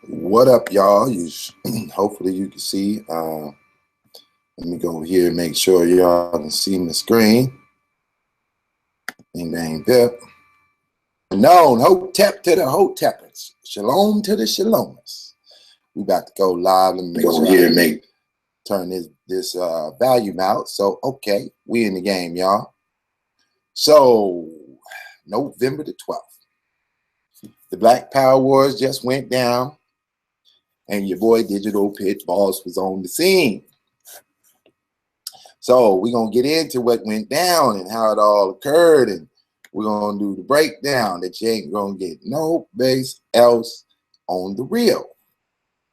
What up, y'all? Hopefully you can see. Let me go over here and make sure y'all can see my screen. Bang, Pip. Known Hotep to the Hotepers. Shalom to the Shalomers. We about to go live. Let me make sure here and turn this volume out. So okay, we in the game, y'all. So November the 12th, the Black Power Wars just went down, and your boy Digital Pit Boss was on the scene. So we're going to get into what went down and how it all occurred, and we're going to do the breakdown that you ain't going to get no base else on the reel.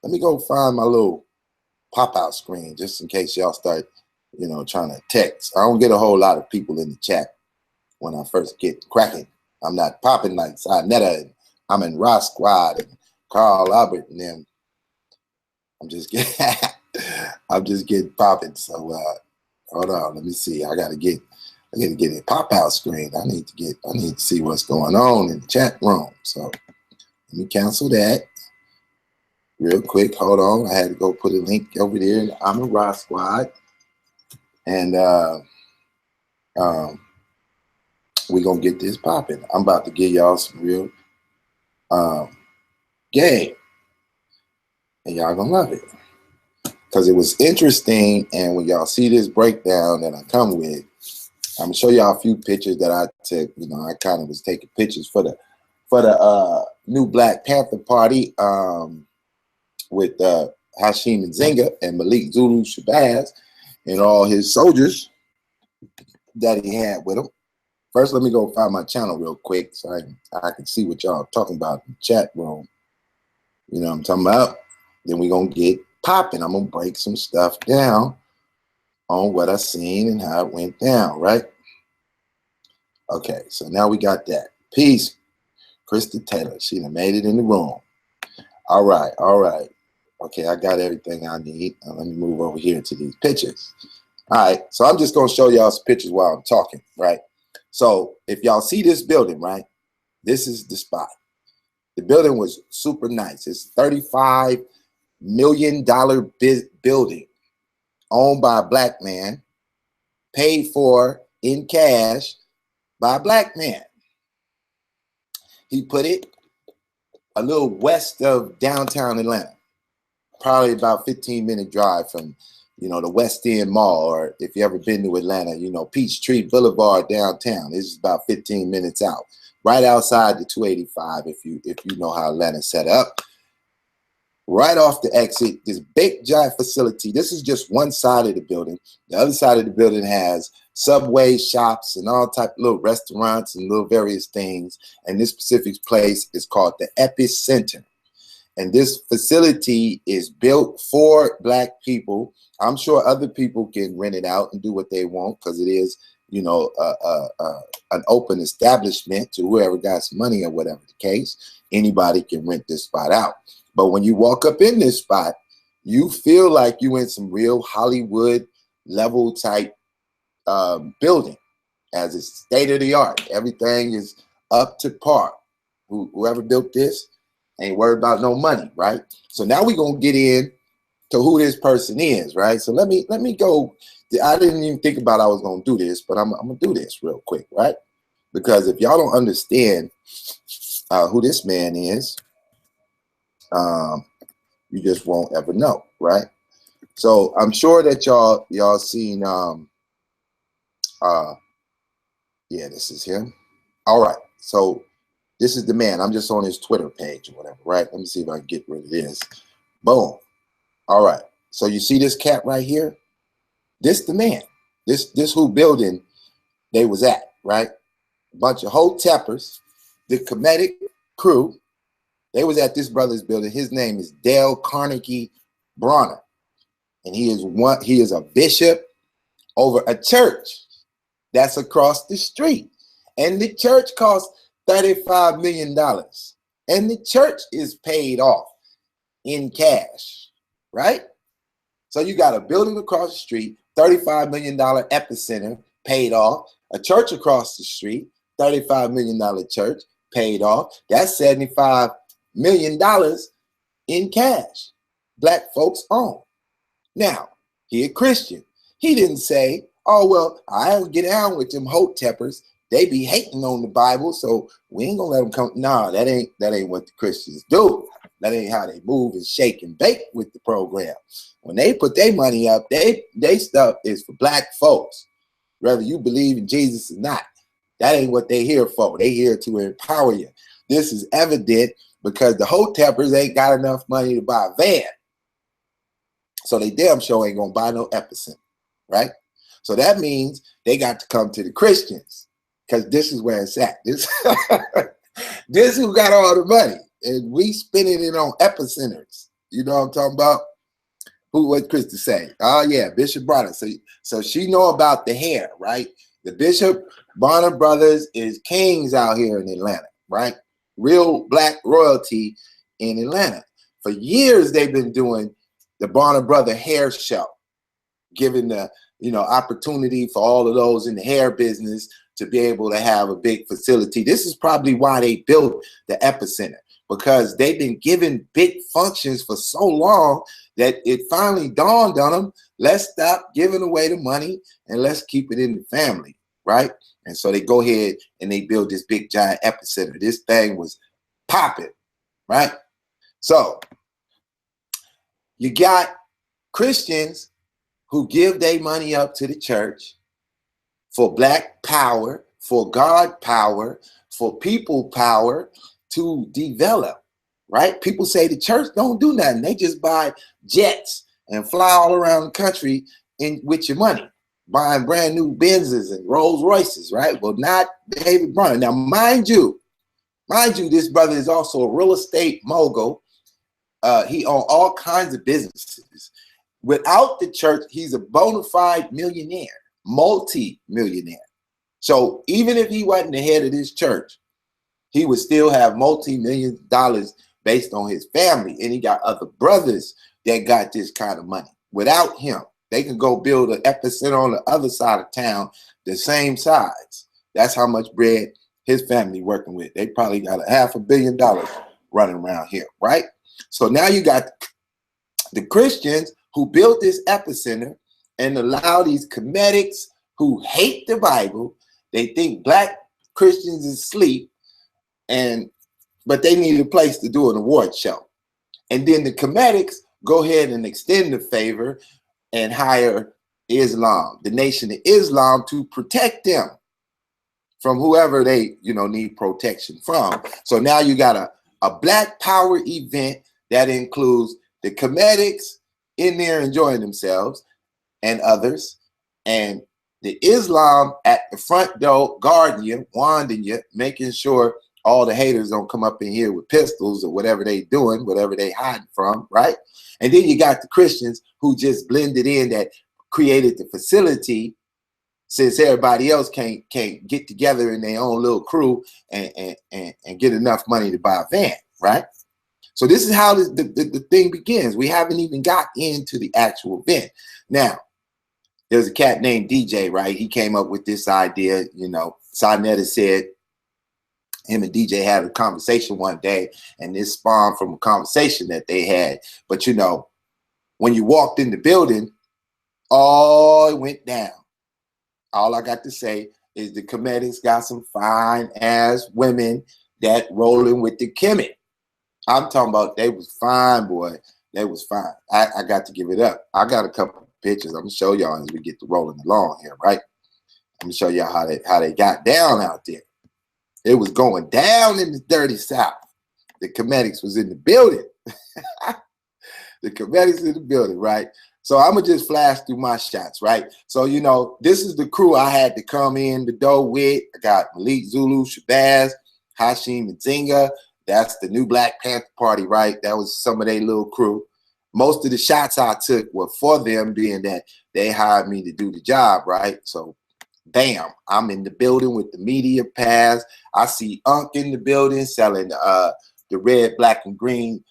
Let me go find my little pop-out screen just in case y'all start, trying to text. I don't get a whole lot of people in the chat when I first get cracking. I'm not popping like Sinetta, and I'm in Ross Squad and Carl Albert and them. I'm just getting popping. So hold on, let me see. I gotta get a pop-out screen. I need to see what's going on in the chat room. So let me cancel that real quick. Hold on. I had to go put a link over there. I'm a Ross Squad. And we're gonna get this popping. I'm about to give y'all some real game. And y'all gonna love it. Because it was interesting, and when y'all see this breakdown that I come with, I'm gonna show y'all a few pictures that I took. I kind of was taking pictures for the new Black Panther Party with Hashim Nzinga and Malik Zulu Shabazz and all his soldiers that he had with him. First, let me go find my channel real quick so I can see what y'all talking about in the chat room. You know what I'm talking about? Then we're gonna get popping. I'm gonna break some stuff down on what I seen and how it went down, right? Okay, so now we got that. Peace, Krista Taylor. She done made it in the room. All right. Okay, I got everything I need. Now let me move over here to these pictures. All right, so I'm just gonna show y'all some pictures while I'm talking, right? So if y'all see this building, right? This is the spot. The building was super nice. It's $35 million building owned by a black man, paid for in cash by a black man. He put it a little west of downtown Atlanta, probably about 15-minute drive from, the West End Mall, or if you ever been to Atlanta, Peachtree Boulevard downtown. This is about 15 minutes out, right outside the 285. If you know how Atlanta's set up. Right off the exit, this big giant facility. This is just one side of the building. The other side of the building has Subway, shops, and all type of little restaurants and little various things. And this specific place is called the Epicenter. And this facility is built for black people. I'm sure other people can rent it out and do what they want because it is, an open establishment to whoever got some money or whatever the case. Anybody can rent this spot out. But when you walk up in this spot, you feel like you in some real Hollywood level type building, as it's state of the art. Everything is up to par. Whoever built this ain't worried about no money, right? So now we're gonna get in to who this person is, right? So let me go. I didn't even think about I was gonna do this, but I'm gonna do this real quick, right? Because if y'all don't understand who this man is, you just won't ever know, right? So I'm sure that y'all seen yeah, this is him. All right, so this is the man. I'm just on his Twitter page or whatever, right? Let me see if I can get rid of this. Boom. All right, so you see this cat right here? This the man. This who building they was at, right? A bunch of Hotepers, the comedic crew. They was at this brother's building. His name is Dale Carnegie Bronner. And he is a bishop over a church that's across the street. And the church costs $35 million. And the church is paid off in cash, right? So you got a building across the street, $35 million Epicenter paid off, a church across the street, $35 million church paid off. That's $75 million in cash. Black folks own. Now, he a Christian. He didn't say, oh, well, I don't get down with them Hotepers. They be hating on the Bible, so we ain't gonna let them come. Nah, that ain't what the Christians do. That ain't how they move and shake and bake with the program. When they put their money up, they stuff is for black folks, whether you believe in Jesus or not. That ain't what they here for. They here to empower you. This is evident because the Hotepers ain't got enough money to buy a van. So they damn sure ain't gonna buy no Epicenter, right? So that means they got to come to the Christians, because this is where it's at. This who got all the money, and we spending it on Epicenters. You know what I'm talking about? What Krista say? Oh yeah, Bishop Bonner. So she know about the hair, right? The Bishop Bonner brothers is kings out here in Atlanta, right? Real black royalty in Atlanta. For years they've been doing the Bonner Brother hair show, giving the opportunity for all of those in the hair business to be able to have a big facility. This is probably why they built the Epicenter, because they've been giving big functions for so long that it finally dawned on them, let's stop giving away the money and let's keep it in the family, right? And so they go ahead and they build this big giant Epicenter. This thing was popping, right? So you got Christians who give their money up to the church for black power, for God power, for people power to develop, right? People say the church don't do nothing. They just buy jets and fly all around the country with your money, buying brand new Benzes and Rolls Royces, right? Well, not David Bonner. Now, mind you, this brother is also a real estate mogul. He owns all kinds of businesses. Without the church, he's a bona fide millionaire, multi-millionaire. So even if he wasn't the head of this church, he would still have multi-million dollars based on his family. And he got other brothers that got this kind of money. Without him, they can go build an Epicenter on the other side of town, the same size. That's how much bread his family working with. They probably got $500 million running around here, right? So now you got the Christians who built this Epicenter and allow these comedics who hate the Bible. They think black Christians is asleep, but they need a place to do an award show. And then the comedics go ahead and extend the favor and hire Islam, the Nation of Islam, to protect them from whoever they need protection from. So now you got a black power event that includes the comedics in there enjoying themselves and others, and the Islam at the front door guarding you, wanding you, making sure all the haters don't come up in here with pistols or whatever they doing, whatever they hiding from, right? And then you got the Christians who just blended in, that created the facility, since everybody else can't get together in their own little crew and get enough money to buy a van, right? So this is how the thing begins. We haven't even got into the actual event. Now, there's a cat named DJ, right? He came up with this idea. Sarnetta said him and DJ had a conversation one day, and this spawned from a conversation that they had. But when you walked in the building, all went down. All I got to say is the comedics got some fine ass women that rolling with the Kemet. I'm talking about they was fine, boy. They was fine. I got to give it up. I got a couple of pictures. I'm gonna show y'all as we get to rolling along here, right? I'm gonna show y'all how they got down out there. It was going down in the dirty South. The comedics was in the building. The comedics in the building, right? So I'm gonna just flash through my shots, right? So this is the crew I had to come in the door with. I got Malik Zulu, Shabazz, Hashim Nzinga. That's the new Black Panther Party, right? That was some of their little crew. Most of the shots I took were for them, being that they hired me to do the job, right? So, bam, I'm in the building with the media pass. I see Unc in the building selling the red, black, and green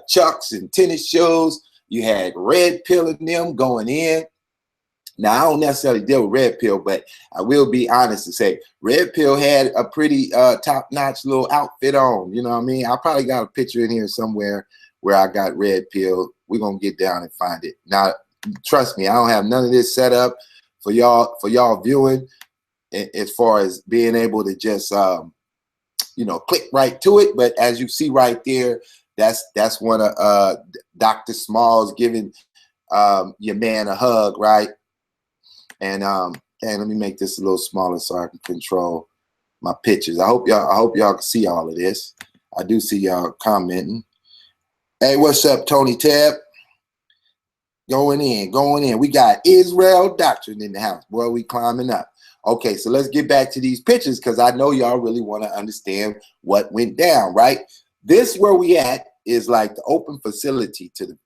chucks and tennis shoes. You had Red Pill and them going in. Now, I don't necessarily deal with Red Pill, but I will be honest to say Red Pill had a pretty top-notch little outfit on. You know what I mean? I probably got a picture in here somewhere where I got red pill. We're gonna get down and find it. Now, trust me, I don't have none of this set up for y'all viewing, as far as being able to just click right to it. But as you see right there, that's one of Dr. Smalls giving your man a hug, right? And let me make this a little smaller so I can control my pictures. I hope y'all can see all of this. I do see y'all commenting. Hey, what's up, Tony Tab? Going in. We got Israel Doctrine in the house. Boy, we climbing up. Okay, so let's get back to these pictures, because I know y'all really want to understand what went down, right? This where we at is like the open facility to the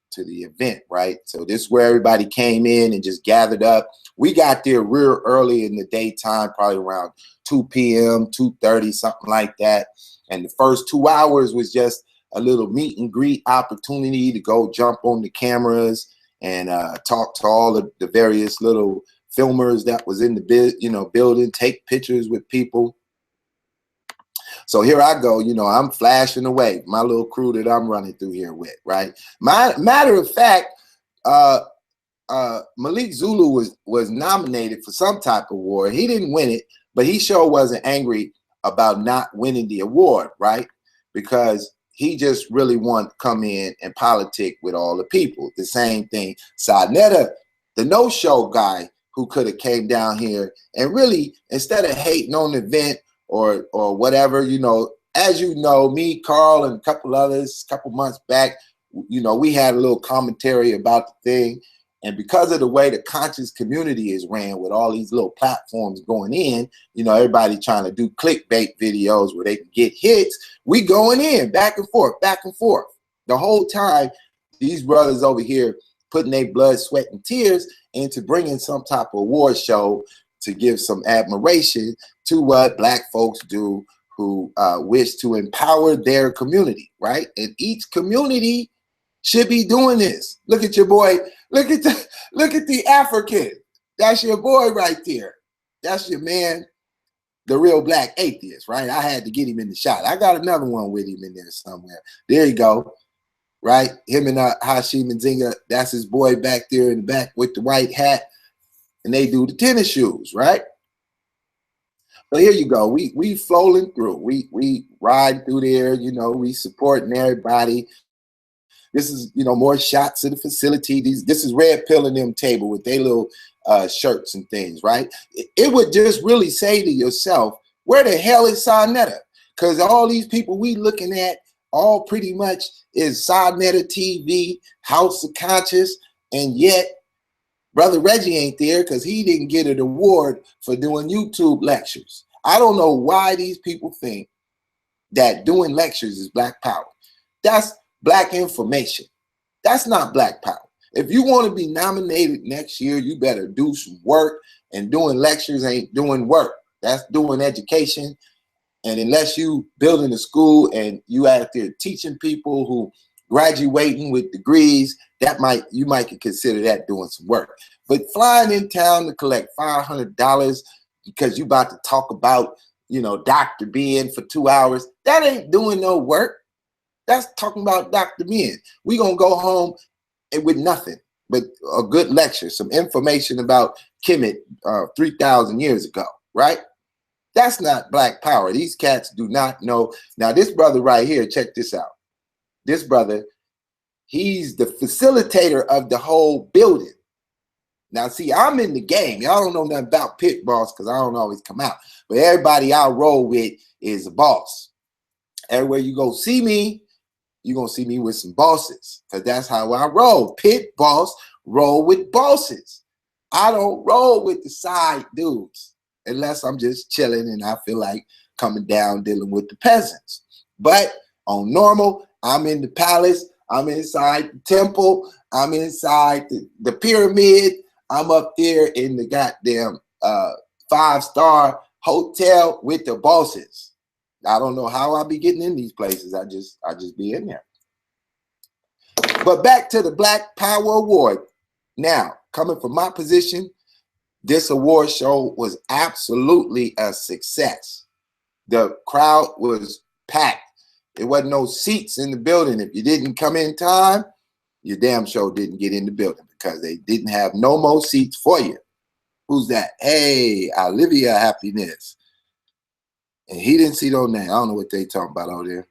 event, right? So this is where everybody came in and just gathered up. We got there real early in the daytime, probably around 2 p.m., 2:30, something like that. And the first 2 hours was just a little meet and greet opportunity to go jump on the cameras and talk to all of the various little filmers that was in the building, take pictures with people. So here I go, I'm flashing away, my little crew that I'm running through here with, right? Matter of fact, Malik Zulu was nominated for some type of award. He didn't win it, but he sure wasn't angry about not winning the award, right? Because he just really wanted to come in and politic with all the people. The same thing, Sadnetta, the no-show guy who could have came down here and really, instead of hating on the event or whatever, as you know, me, Carl, and a couple others, a couple months back, we had a little commentary about the thing. And because of the way the conscious community is ran with all these little platforms going in, everybody trying to do clickbait videos where they can get hits, we going in back and forth. The whole time, these brothers over here putting their blood, sweat, and tears into bringing some type of award show to give some admiration to what Black folks do who wish to empower their community, right? And each community should be doing this. Look at your boy. Look at the African. That's your boy right there. That's your man, the real black atheist, right? I had to get him in the shot. I got another one with him in there somewhere. There you go. Right? Him and Hashim and Zinga, that's his boy back there in the back with the white hat. And they do the tennis shoes, right? But here you go. We flowing through. We ride through there, we supporting everybody. This is, more shots of the facility. This is Red Pill and them table with their little shirts and things, right? It would just really say to yourself, where the hell is Sarnetta? Because all these people we looking at all pretty much is Sarnetta TV, House of Conscious, and yet Brother Reggie ain't there because he didn't get an award for doing YouTube lectures. I don't know why these people think that doing lectures is Black power. That's Black information. That's not Black power. If you want to be nominated next year, you better do some work, and doing lectures ain't doing work. That's doing education. And unless you building a school and you out there teaching people who graduating with degrees, you might consider that doing some work. But flying in town to collect $500 because you about to talk about, Dr. Ben for 2 hours, that ain't doing no work. That's talking about Dr. Ben. We gonna go home with nothing but a good lecture, some information about Kemet 3,000 years ago, right? That's not Black power. These cats do not know. Now, this brother right here, check this out. This brother, he's the facilitator of the whole building. Now, see, I'm in the game. Y'all don't know nothing about pit boss because I don't always come out. But everybody I roll with is a boss. Everywhere you go see me, you're going to see me with some bosses because that's how I roll. Pit boss, roll with bosses. I don't roll with the side dudes unless I'm just chilling and I feel like coming down dealing with the peasants. But on normal, I'm in the palace. I'm inside the temple. I'm inside the pyramid. I'm up there in the goddamn 5-star hotel with the bosses. I don't know how I be getting in these places. I just be in there. But back to the Black Power Award. Now, coming from my position, this award show was absolutely a success. The crowd was packed. There wasn't no seats in the building. If you didn't come in time, you damn sure didn't get in the building because they didn't have no more seats for you. Who's that? Hey, Olivia Happiness. And he didn't see those names. I don't know what they talking about out there.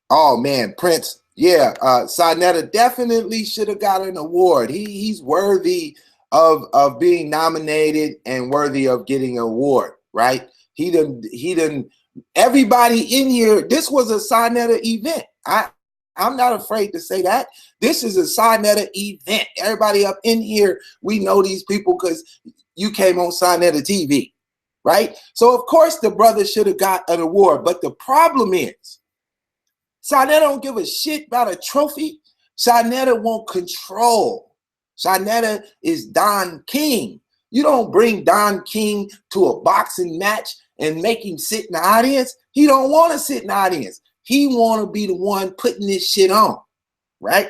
Oh man, Prince. Yeah, Sinetta definitely should have got an award. He's worthy of being nominated and worthy of getting an award, right? He didn't. Everybody in here. This was a Sinetta event. I'm not afraid to say that. This is a Sinetta event. Everybody up in here, we know these people because you came on Sinetta TV, right? So of course the brother should have got an award. But the problem is, Sinetta don't give a shit about a trophy. Sinetta want control. Sinetta is Don King. You don't bring Don King to a boxing match and make him sit in the audience. He don't want to sit in the audience. He want to be the one putting this shit on, right?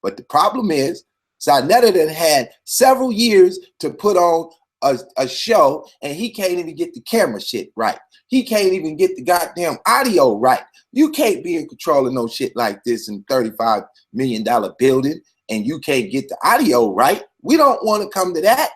But the problem is, Sinetta done had several years to put on a show, and he can't even get the camera shit right. He can't even get the goddamn audio right. You can't be in control of no shit like this in $35 million building, and you can't get the audio right. We don't want to come to that.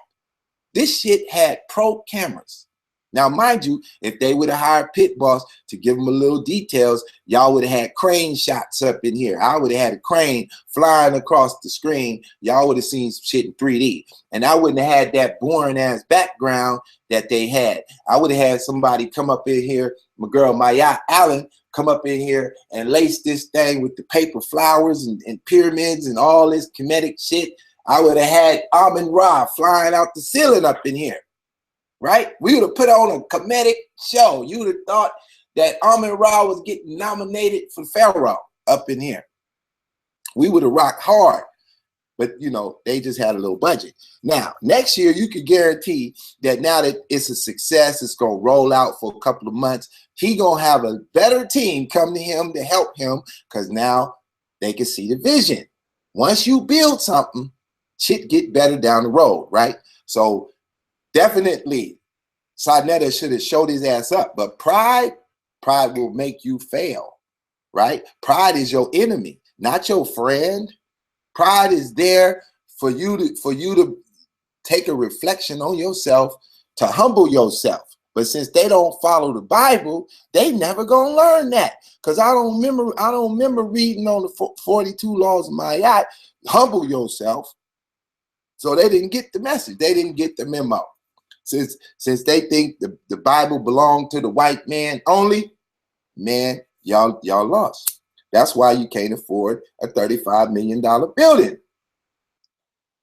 This shit had pro cameras. Now, mind you, if they would have hired Pit Boss to give them a little details, y'all would have had crane shots up in here. I would have had a crane flying across the screen. Y'all would have seen some shit in 3D. And I wouldn't have had that boring ass background that they had. I would have had somebody come up in here, my girl Maya Allen, come up in here and lace this thing with the paper flowers and pyramids and all this kinetic shit. I would have had Amin Ra flying out the ceiling up in here. Right? We would have put on a comedic show. You would have thought that Amin Ra was getting nominated for Pharaoh up in here. We would have rocked hard. But, you know, they just had a little budget. Now, next year, you could guarantee that now that it's a success, it's going to roll out for a couple of months. He going to have a better team come to him to help him because now they can see the vision. Once you build something, shit get better down the road, right? So, definitely, Sinetta should have showed his ass up. But pride will make you fail, right? Pride is your enemy, not your friend. Pride is there for you to take a reflection on yourself, to humble yourself. But since they don't follow the Bible, they never gonna learn that. Because I don't remember reading on the 42 laws of Ma'at, humble yourself. So they didn't get the message. They didn't get the memo. Since they think the Bible belonged to the white man only, man, y'all lost. That's why you can't afford a $35 million building.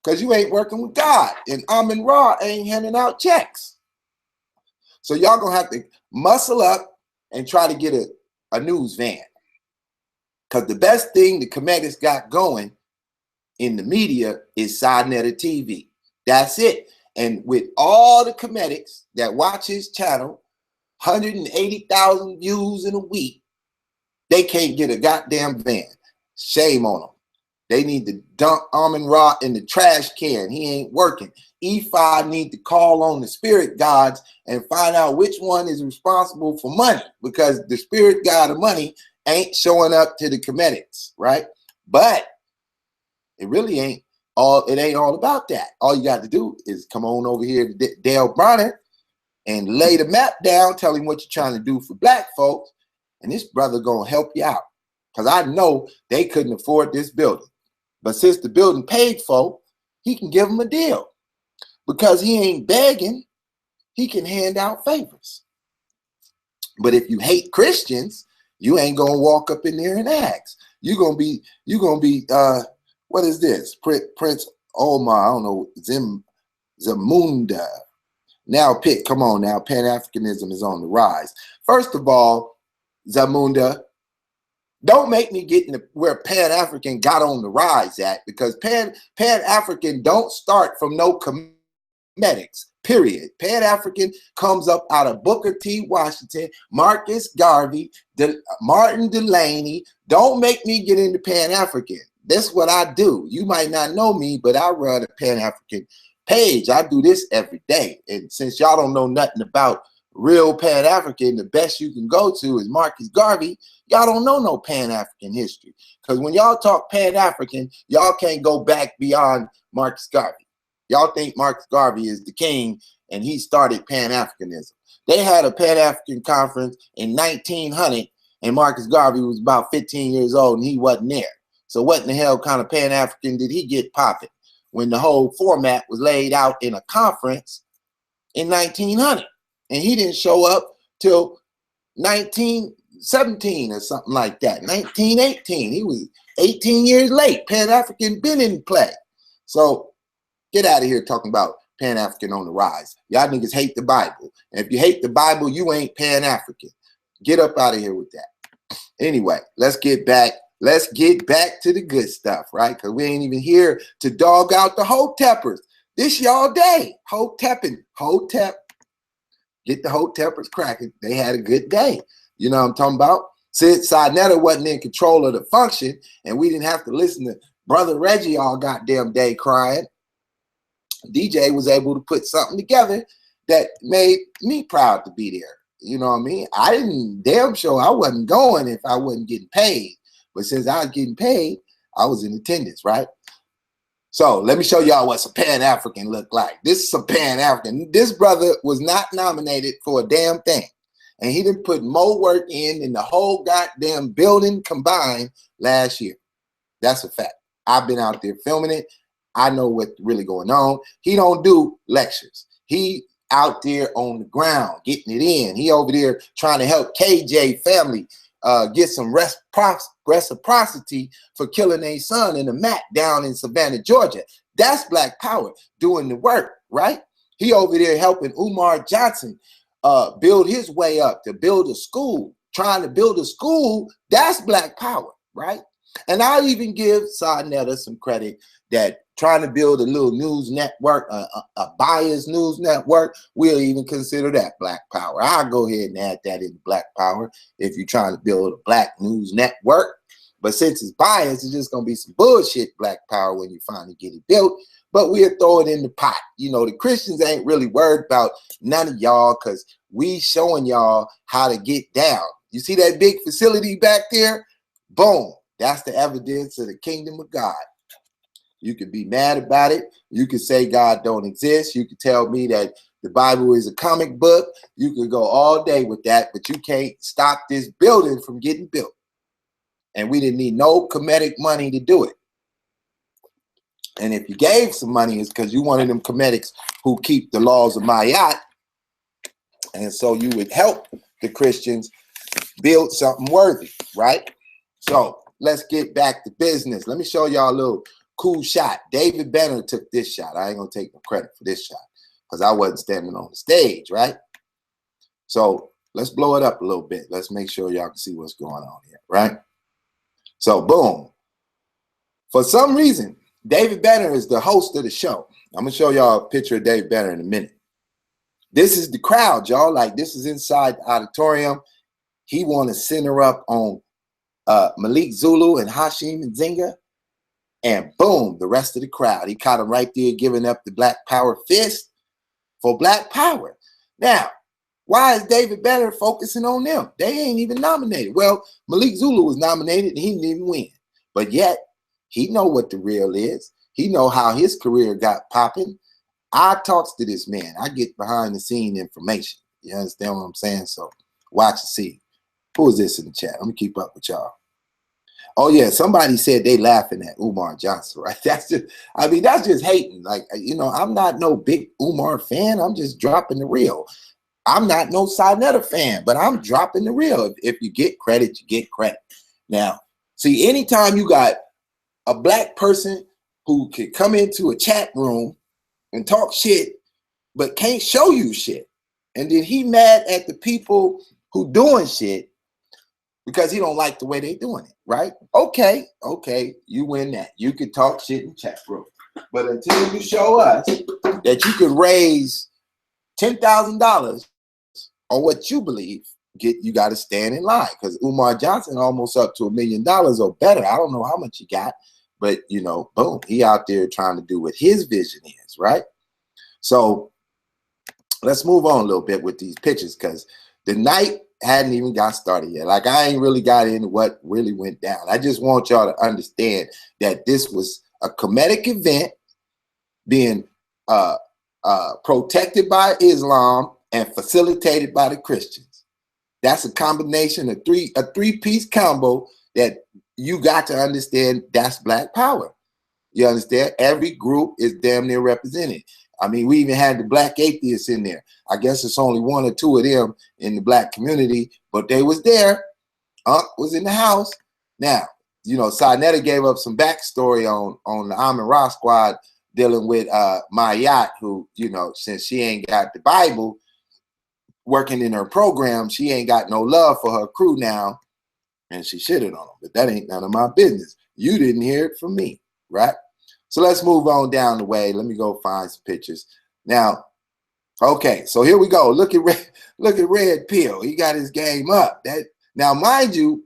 Because you ain't working with God. And Amin Ra ain't handing out checks. So y'all gonna have to muscle up and try to get a news van. Because the best thing the Comedics got going in the media is Sinetta TV. That's it. And with all the Comedics that watch his channel, 180,000 views in a week, they can't get a goddamn van. Shame on them. They need to dump Amin Ra in the trash can. He ain't working. E5 need to call on the spirit gods and find out which one is responsible for money, because the spirit god of money ain't showing up to the Comedics, right? But it really ain't all about that. All you got to do is come on over here to Dale Bronner and lay the map down, tell him what you're trying to do for black folks, and this brother gonna help you out. Because I know they couldn't afford this building. But since the building paid for, he can give them a deal. Because he ain't begging, he can hand out favors. But if you hate Christians, you ain't gonna walk up in there and ask. You're gonna be what is this? Prince Omar, I don't know, Zamunda. Now, Pitt, come on now. Pan-Africanism is on the rise. First of all, Zamunda, don't make me get into where Pan-African got on the rise at, because Pan-African don't start from no Comedics, period. Pan-African comes up out of Booker T. Washington, Marcus Garvey, Martin Delaney. Don't make me get into Pan-African. That's what I do. You might not know me, but I run a Pan-African page. I do this every day. And since y'all don't know nothing about real Pan-African, the best you can go to is Marcus Garvey. Y'all don't know no Pan-African history. Because when y'all talk Pan-African, y'all can't go back beyond Marcus Garvey. Y'all think Marcus Garvey is the king and he started Pan-Africanism. They had a Pan-African conference in 1900 and Marcus Garvey was about 15 years old and he wasn't there. So what in the hell kind of Pan-African did he get popping when the whole format was laid out in a conference in 1900? And he didn't show up till 1917 or something like that, 1918. He was 18 years late. Pan-African been in play. So get out of here talking about Pan-African on the rise. Y'all niggas hate the Bible. And if you hate the Bible, you ain't Pan-African. Get up out of here with that. Anyway, let's get back. Let's get back to the good stuff, right? Because we ain't even here to dog out the Hotepers. This y'all day. Hotepping. Hotep. Get the Hotepers cracking. They had a good day. You know what I'm talking about? Since Sinetta wasn't in control of the function and we didn't have to listen to Brother Reggie all goddamn day crying, DJ was able to put something together that made me proud to be there. You know what I mean? I didn't, damn sure I wasn't going if I wasn't getting paid. But since I was getting paid, I was in attendance, right? So let me show y'all what some Pan-African look like. This is some Pan-African. This brother was not nominated for a damn thing. And he didn't put more work in the whole goddamn building combined last year. That's a fact. I've been out there filming it. I know what's really going on. He don't do lectures. He out there on the ground getting it in. He over there trying to help KJ family get some reciprocity for killing a son in a mat down in Savannah, Georgia. That's Black Power doing the work, right? He over there helping Umar Johnson build his way up to build a school, trying to build a school. That's Black Power, right? And I'll even give Sinetta some credit that trying to build a little news network, a biased news network, we'll even consider that Black Power. I'll go ahead and add that in Black Power if you're trying to build a black news network. But since it's biased, it's just going to be some bullshit Black Power when you finally get it built. But we'll throw it in the pot. You know, the Christians ain't really worried about none of y'all because we showing y'all how to get down. You see that big facility back there? Boom. That's the evidence of the kingdom of God. You can be mad about it. You can say God don't exist. You can tell me that the Bible is a comic book. You can go all day with that, but you can't stop this building from getting built. And we didn't need no comedic money to do it. And if you gave some money, it's because you wanted them comedics who keep the laws of Mayat. And so you would help the Christians build something worthy, right? So let's get back to business. Let me show y'all a little cool shot. David Benner took this shot. I ain't gonna take no credit for this shot because I wasn't standing on the stage, right? So let's blow it up a little bit. Let's make sure y'all can see what's going on here, right? So boom. For some reason, David Benner is the host of the show. I'm gonna show y'all a picture of David Benner in a minute. This is the crowd, y'all. Like, this is inside the auditorium. He want to center up on Malik Zulu and Hashim and Zinga. And boom, the rest of the crowd. He caught him right there giving up the Black Power fist for Black Power. Now, why is David Benner focusing on them? They ain't even nominated. Well, Malik Zulu was nominated and he didn't even win. But yet, he know what the real is. He know how his career got popping. I talks to this man. I get behind the scene information. You understand what I'm saying? So watch and see. Who is this in the chat? Let me keep up with y'all. Oh yeah, somebody said they laughing at Umar Johnson, right? That's just, I mean, that's just hating. Like, you know, I'm not no big Umar fan. I'm just dropping the real. I'm not no Sinetta fan, but I'm dropping the real. If you get credit, you get credit. Now, see, anytime you got a black person who can come into a chat room and talk shit, but can't show you shit, and then he mad at the people who doing shit because he don't like the way they doing it, right? Okay, you win that. You can talk shit in chat room. But until you show us that you can raise $10,000 on what you believe, you got to stand in line, because Umar Johnson almost up to $1 million or better. I don't know how much he got, but, you know, boom, he out there trying to do what his vision is, right? So let's move on a little bit with these pictures, because the night hadn't even got started yet. Like, I ain't really got into what really went down. I just want y'all to understand that this was a comedic event being protected by Islam and facilitated by the Christians. That's a combination of a three-piece combo that you got to understand. That's Black power. You understand? Every group is damn near represented. I mean, we even had the Black atheists in there. I guess it's only one or two of them in the Black community, but they was there. Was in the house. Now, you know, Sinetta gave up some backstory on the Amin Ra squad dealing with Mayat, who, you know, since she ain't got the Bible working in her program, she ain't got no love for her crew now, and she shitted on them. But that ain't none of my business. You didn't hear it from me, right? So let's move on down the way. Let me go find some pictures. Now, okay, so here we go. Look at Red Pill. He got his game up. Now, mind you,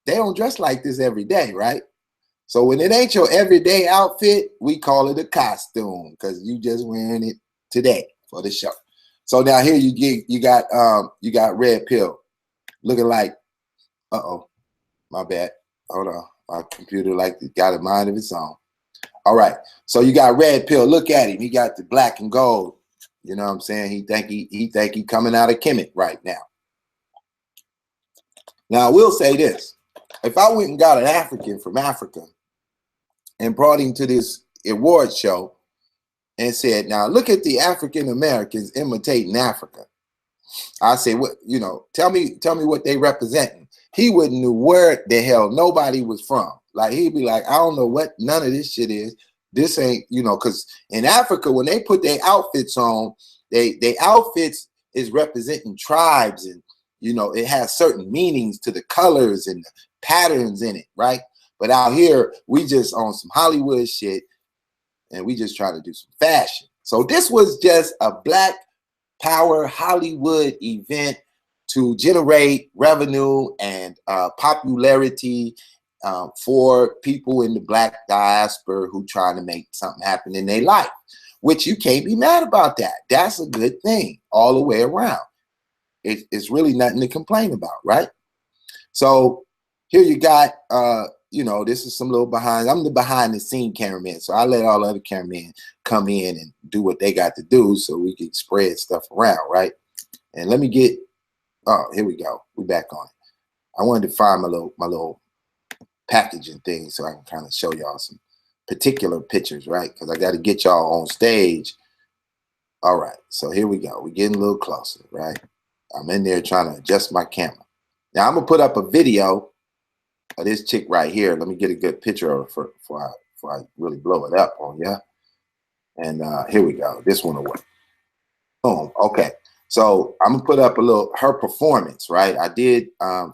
they don't dress like this every day, right? So when it ain't your everyday outfit, we call it a costume, because you just wearing it today for the show. So now here you got Red Pill looking like, my bad. Hold on. My computer got a mind of its own. All right. So you got Red Pill. Look at him. He got the black and gold. You know what I'm saying? He think he coming out of Kemet right now. Now I will say this. If I went and got an African from Africa and brought him to this award show and said, now look at the African Americans imitating Africa, I say, what, you know, tell me what they representing. He wouldn't know where the hell nobody was from. Like, he'd be like, I don't know what none of this shit is. This ain't, you know, because in Africa, when they put their outfits on, they outfits is representing tribes, and, you know, it has certain meanings to the colors and the patterns in it, right? But out here, we just on some Hollywood shit, and we just try to do some fashion. So this was just a Black Power Hollywood event to generate revenue and popularity for people in the Black diaspora who trying to make something happen in their life, which you can't be mad about that. That's a good thing all the way around. It's really nothing to complain about, right? So here you got, you know, this is some little behind. I'm the behind the scene cameraman, so I let all the other cameramen come in and do what they got to do so we can spread stuff around, right? And let me get, oh, here we go. We're back on it. I wanted to find my little packaging thing so I can kind of show y'all some particular pictures, right? Because I got to get y'all on stage. All right, so here we go. We're getting a little closer, right? I'm in there trying to adjust my camera. Now I'm gonna put up a video of this chick right here. Let me get a good picture of her before I really blow it up on ya. And here we go. This one away. Boom. Okay. So I'm gonna put up a little her performance, right? I did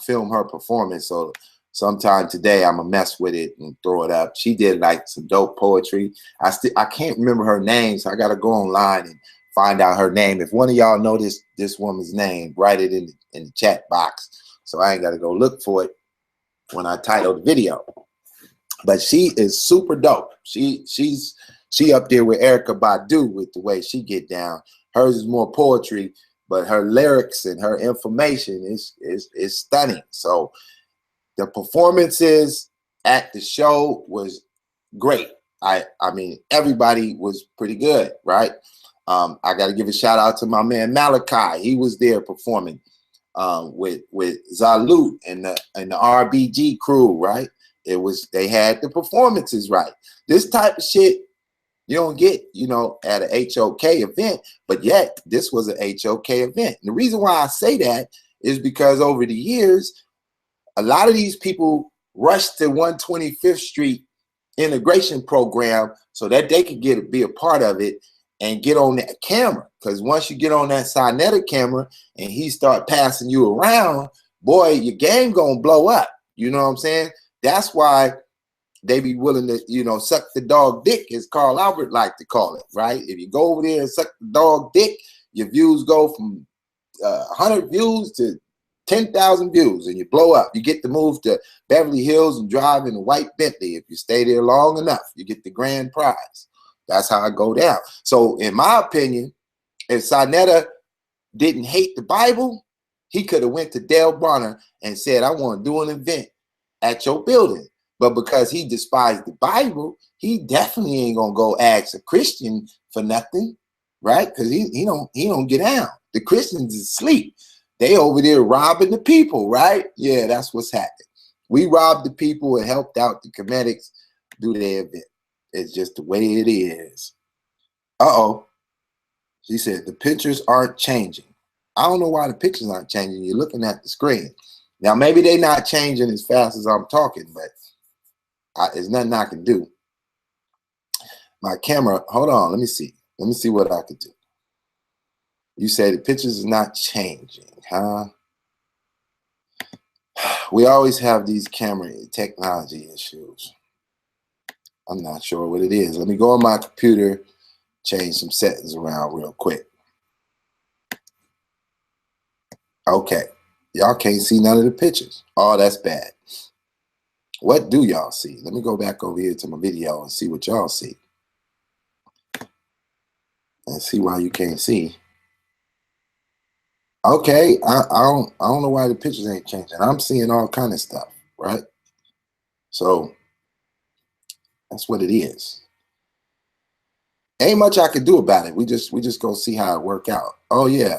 film her performance, so sometime today I'm gonna mess with it and throw it up. She did like some dope poetry. I can't remember her name, so I gotta go online and find out her name. If one of y'all know this woman's name, write it in the chat box, so I ain't gotta go look for it when I title the video. But she is super dope. She up there with Erykah Badu with the way she get down. Hers is more poetry, but her lyrics and her information is stunning. So the performances at the show was great. I mean, everybody was pretty good, right? I got to give a shout out to my man Malachi. He was there performing with Zalut and the RBG crew, right? They had the performances right. This type of shit you don't get, you know, at an HOK event, but yet this was an HOK event. And the reason why I say that is because over the years, a lot of these people rushed to 125th Street integration program so that they could be a part of it and get on that camera. Because once you get on that Sinetta camera and he start passing you around, boy, your game gonna blow up. You know what I'm saying? That's why they be willing to, you know, suck the dog dick, as Carl Albert like to call it, right? If you go over there and suck the dog dick, your views go from 100 views to 10,000 views, and you blow up. You get to move to Beverly Hills and drive in a white Bentley. If you stay there long enough, you get the grand prize. That's how I go down. So in my opinion, If Sinetta didn't hate the Bible, he could have went to Dale Bronner and said, I want to do an event at your building. But because he despised the Bible, he definitely ain't gonna go ask a Christian for nothing, right? Because he don't get down. The Christians is asleep. They over there robbing the people, right? Yeah, that's what's happening. We robbed the people and helped out the comedics do their event. It's just the way it is. Uh-oh. She said the pictures aren't changing. I don't know why the pictures aren't changing. You're looking at the screen. Now, maybe they're not changing as fast as I'm talking, but there's nothing I can do. My camera, hold on, let me see. Let me see what I could do. You say the pictures is not changing, huh? We always have these camera technology issues. I'm not sure what it is. Let me go on my computer, change some settings around real quick. Okay, y'all can't see none of the pictures. Oh, that's bad. What do y'all see? Let me go back over here to my video and see what y'all see. And see why you can't see. Okay, I don't know why the pictures ain't changing. I'm seeing all kind of stuff, right? So that's what it is. Ain't much I could do about it. We just gonna see how it work out. Oh yeah,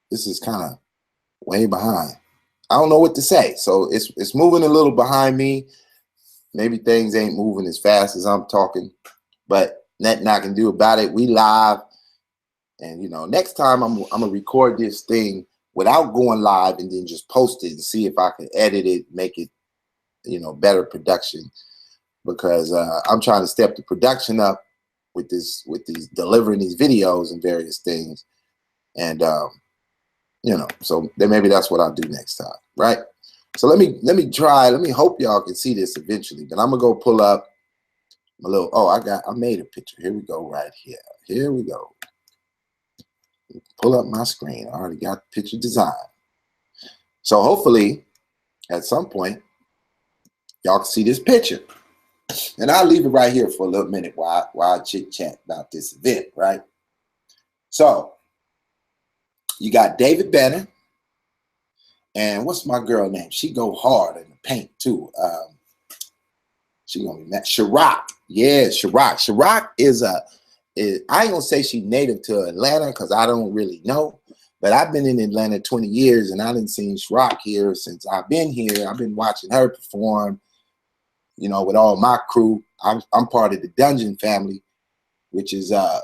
this is kind of way behind. I don't know what to say. So it's moving a little behind me. Maybe things ain't moving as fast as I'm talking, but nothing I can do about it. We live, and you know, next time I'm gonna record this thing without going live and then just post it and see if I can edit it, make it, you know, better production, because I'm trying to step the production up with these delivering these videos and various things, and you know, so then maybe that's what I'll do next time, right? So let me try. Let me hope y'all can see this eventually. But I'm gonna go pull up my little. Oh, I made a picture. Here we go, right here. Here we go. Pull up my screen. I already got the picture design. So hopefully, at some point, y'all can see this picture. And I'll leave it right here for a little minute while I chit chat about this event, right? So you got David Banner. And what's my girl name? She go hard in the paint too. She gonna be mad. Chirac. Yeah, Chirac. Chirac is I ain't gonna say she native to Atlanta because I don't really know. But I've been in Atlanta 20 years and I didn't see Chirac here since I've been here. I've been watching her perform, you know, with all my crew. I'm part of the Dungeon family, which is you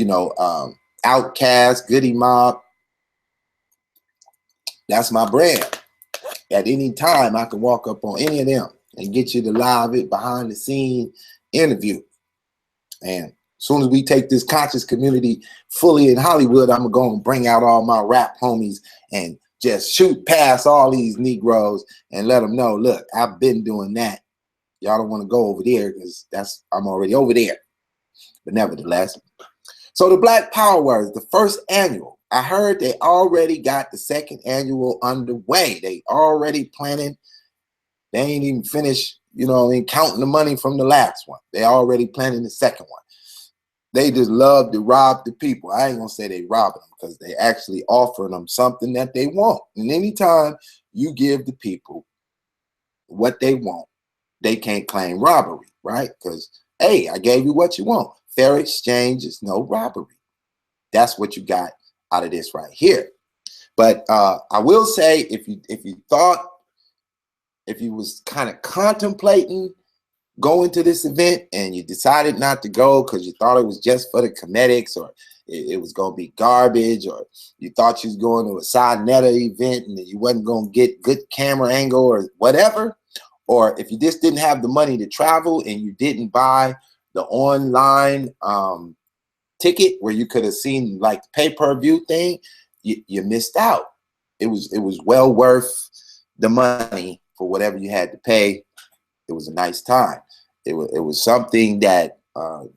know, Outcast, Goody Mob. That's my brand. At any time, I can walk up on any of them and get you the live, behind the scene interview. And as soon as we take this conscious community fully in Hollywood, I'm going to bring out all my rap homies and just shoot past all these Negroes and let them know, look, I've been doing that. Y'all don't want to go over there because I'm already over there. But nevertheless, so the Black Power Words, the first annual. I heard they already got the second annual underway. They already planning. They ain't even finished, you know, counting the money from the last one. They already planning the second one. They just love to rob the people. I ain't gonna say they robbing them because they actually offering them something that they want. And anytime you give the people what they want, they can't claim robbery, right? Because, hey, I gave you what you want. Fair exchange is no robbery. That's what you got out of this right here. But I will say, if you was kind of contemplating going to this event and you decided not to go because you thought it was just for the comedics, or it was going to be garbage, or you thought you was going to a Sinetta event and you wasn't going to get good camera angle or whatever, or if you just didn't have the money to travel and you didn't buy the online ticket where you could have seen like the pay-per-view thing, you missed out. It was well worth the money for whatever you had to pay. It was a nice time. It was something that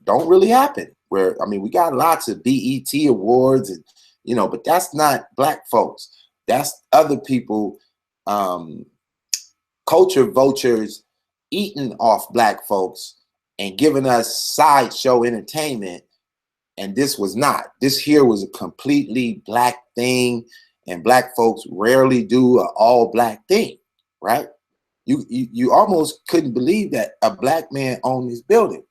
don't really happen. Where, I mean, we got lots of BET awards, and you know, but that's not Black folks. That's other people, culture vultures eating off Black folks and giving us sideshow entertainment And this was not. This here was a completely black thing, and black folks rarely do an all black thing, right? You almost couldn't believe that a black man owned this building,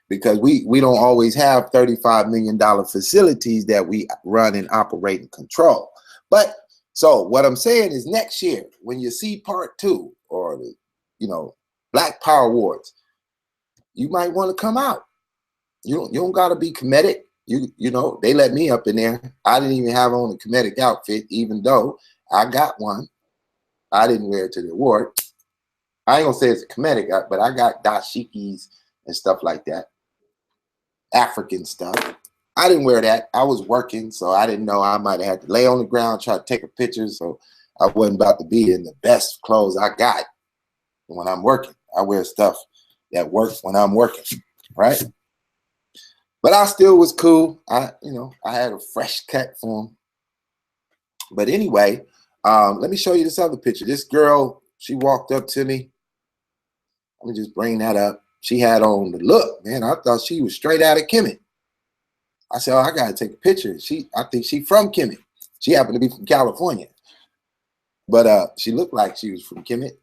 because we don't always have $35 million facilities that we run and operate and control. But so what I'm saying is, next year when you see part 2 or the, you know, Black Power Awards, you might want to come out. You don't got to be comedic. You know, they let me up in there. I didn't even have on a comedic outfit, even though I got one. I didn't wear it to the award. I ain't gonna say it's a comedic, but I got dashikis and stuff like that. African stuff. I didn't wear that. I was working, so I didn't know. I might have had to lay on the ground, try to take a picture. So I wasn't about to be in the best clothes I got when I'm working. I wear stuff that works when I'm working, right? But I still was cool. I had a fresh cut for him. But anyway, let me show you this other picture. This girl, she walked up to me. Let me just bring that up. She had on the look, man. I thought she was straight out of Kemet. I said, oh, I gotta take a picture. I think she from Kemet. She happened to be from California, but she looked like she was from Kemet.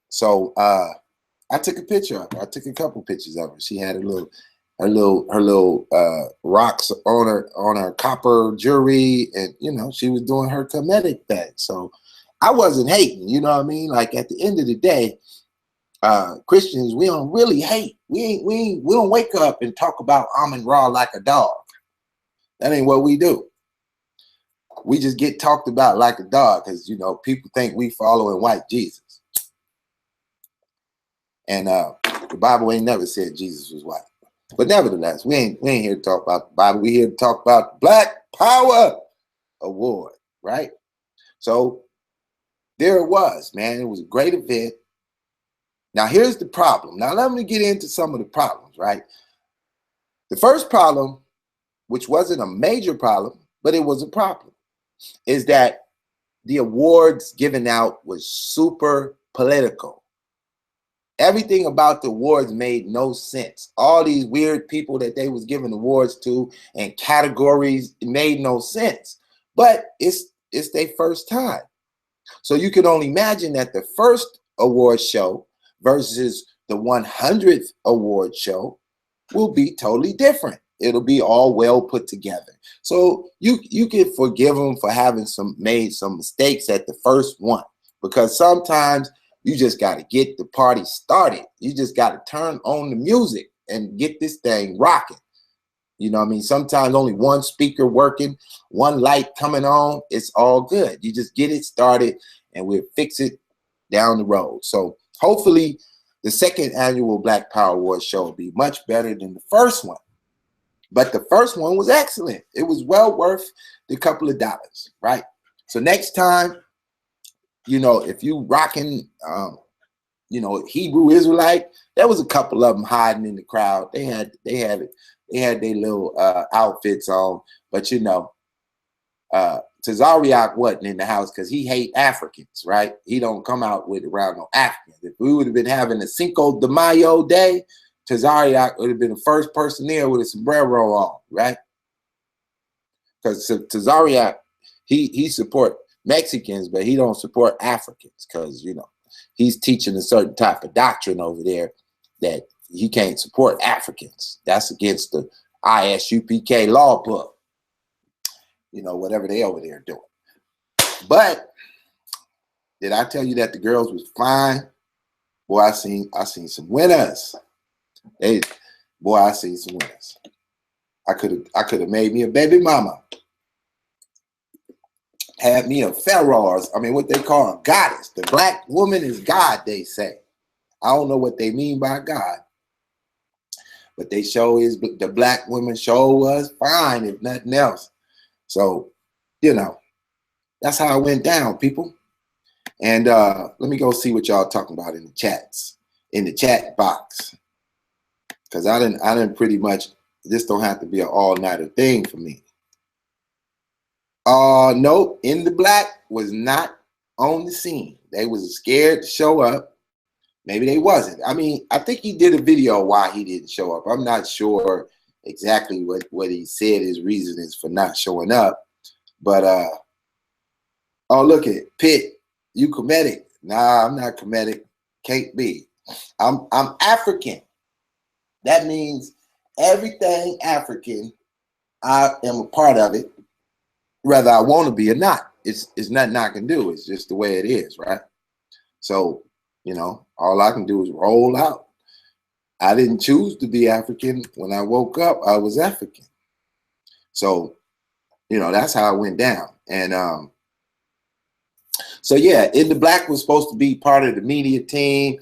So I took a picture of her. I took a couple pictures of her. She had her little rocks on her copper jewelry, and you know, she was doing her comedic thing. So I wasn't hating, you know what I mean? Like, at the end of the day, Christians, we don't really hate. We don't wake up and talk about Amun Ra like a dog. That ain't what we do. We just get talked about like a dog because, you know, people think we following white Jesus. And the Bible ain't never said Jesus was white. But nevertheless, we ain't here to talk about the Bible. We here to talk about the Black Power Award, right? So there it was, man. It was a great event. Now here's the problem. Now let me get into some of the problems, right? The first problem, which wasn't a major problem, but it was a problem, is that the awards given out was super political. Everything about the awards made no sense. All these weird people that they was giving awards to and categories, it made no sense. But it's their first time. So you can only imagine that the first award show versus the 100th award show will be totally different. It'll be all well put together. So you can forgive them for having made some mistakes at the first one, because sometimes you just got to get the party started. You just got to turn on the music and get this thing rocking. You know what I mean? Sometimes only one speaker working, one light coming on, it's all good. You just get it started and we'll fix it down the road. So hopefully the second annual Black Power Awards show will be much better than the first one. But the first one was excellent. It was well worth the couple of dollars, right? So next time, you know, if you rocking, you know, Hebrew Israelite, there was a couple of them hiding in the crowd. They had their little outfits on, but you know, Tazariak wasn't in the house because he hate Africans, right? He don't come out with around no Africans. If we would have been having a Cinco de Mayo day, Tazariak would have been the first person there with a sombrero on, right? Because Tazariak, he support Mexicans, but he don't support Africans because, you know, he's teaching a certain type of doctrine over there that he can't support Africans. That's against the ISUPK law book, you know, whatever they over there doing. But did I tell you that the girls was fine? Boy, I seen some winners. I seen some winners. I could have made me a baby mama. Had me a pharaoh, I mean, what they call a goddess. The black woman is God, they say. I don't know what they mean by God, but they show is the black woman show was fine, if nothing else. So, you know, that's how it went down, people. And let me go see what y'all talking about in the chats, in the chat box, because I didn't pretty much. This don't have to be an all-nighter thing for me. Nope, In the Black was not on the scene. They was scared to show up. Maybe they wasn't. I mean, I think he did a video why he didn't show up. I'm not sure exactly what he said his reason is for not showing up. But oh, look at Pitt, you Kemetic. Nah, I'm not Kemetic. Can't be. I'm African. That means everything African, I am a part of it, whether I want to be or not. It's nothing I can do. It's just the way it is, right? So, you know, all I can do is roll out. I didn't choose to be African. When I woke up, I was African. So, you know, that's how it went down. And so yeah, In the Black was supposed to be part of the media team.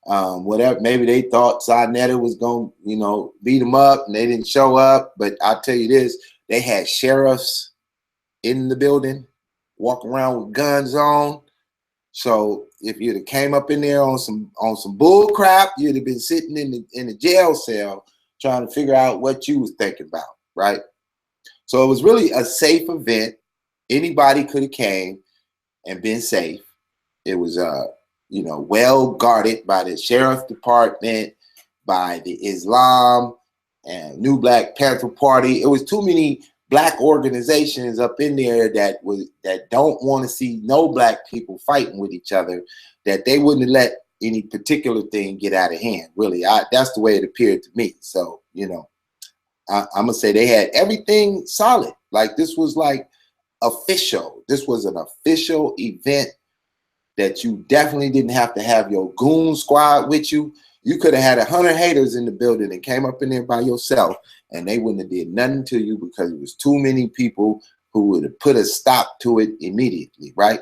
Whatever, maybe they thought Sarnetta was going to, you know, beat them up, and they didn't show up. But I'll tell you this, they had sheriffs in the building walking around with guns on. So if you'd have came up in there on some bull crap, you'd have been sitting in the jail cell trying to figure out what you was thinking about, right? So it was really a safe event. Anybody could have came and been safe. It was you know, well guarded by the sheriff department, by the Islam and New Black Panther Party. It was too many black organizations up in there that don't want to see no black people fighting with each other, that they wouldn't let any particular thing get out of hand. Really, that's the way it appeared to me. So, you know, I'm gonna say they had everything solid. Like, this was like official. This was an official event that you definitely didn't have to have your goon squad with you. You could have had 100 haters in the building and came up in there by yourself, and they wouldn't have did nothing to you because it was too many people who would have put a stop to it immediately, right?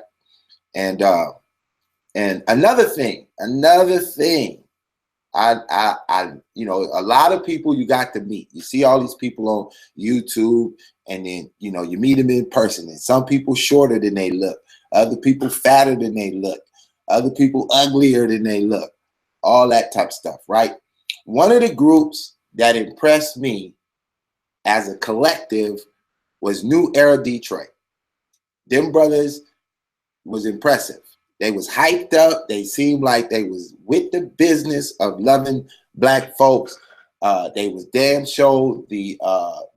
And another thing, I you know, a lot of people you got to meet. You see all these people on YouTube, and then, you know, you meet them in person, and some people shorter than they look, other people fatter than they look, other people uglier than they look, all that type of stuff, right? One of the groups that impressed me as a collective was New Era Detroit. Them brothers was impressive. They was hyped up. They seemed like they was with the business of loving black folks. They was damn show the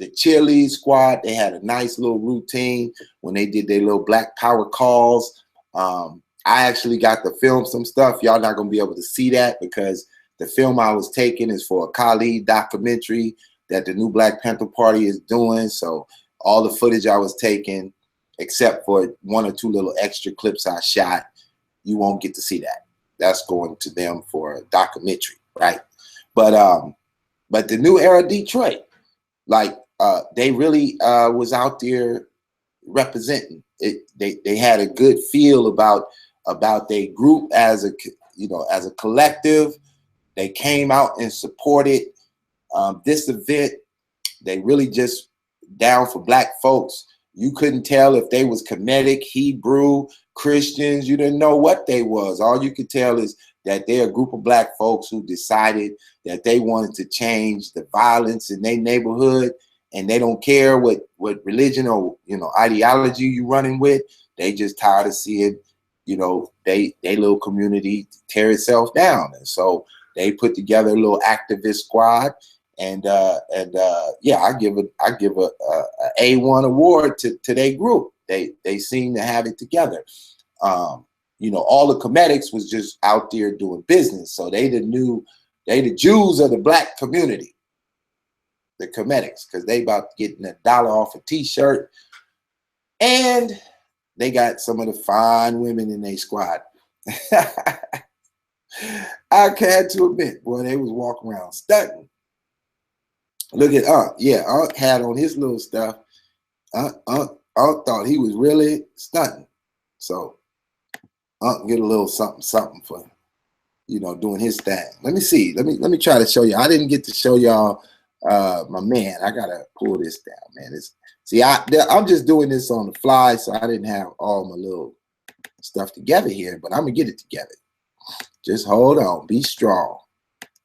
cheerlead squad. They had a nice little routine when they did their little black power calls. I actually got to film some stuff. Y'all not gonna be able to see that because the film I was taking is for a Khalid documentary that the New Black Panther Party is doing. So all the footage I was taking, except for one or two little extra clips I shot, you won't get to see that. That's going to them for a documentary, right? But the New Era Detroit, like, they really was out there representing it. They had a good feel about their group as a, you know, as a collective. They came out and supported this event. They really just down for black folks. You couldn't tell if they was Kemetic, Hebrew, Christians. You didn't know what they was. All you could tell is that they're a group of black folks who decided that they wanted to change the violence in their neighborhood, and they don't care what religion or, you know, ideology you running with. They just tired of seeing, you know, they little community tear itself down. And so they put together a little activist squad. And yeah, I give a A1 award to their group. They seem to have it together. You know, all the Kemetics was just out there doing business. So they the Jews of the black community, the Kemetics, because they about getting $1 off a t-shirt, and they got some of the fine women in their squad. I had to admit, boy, they was walking around stunting. Look at Unc. Yeah, Unc had on his little stuff. Unc thought he was really stunting. So Unc get a little something for, you know, doing his thing. Let me see. Let me try to show you. I didn't get to show y'all my man. I gotta pull this down, man. I'm just doing this on the fly, so I didn't have all my little stuff together here, but I'm gonna get it together. Just hold on. Be strong.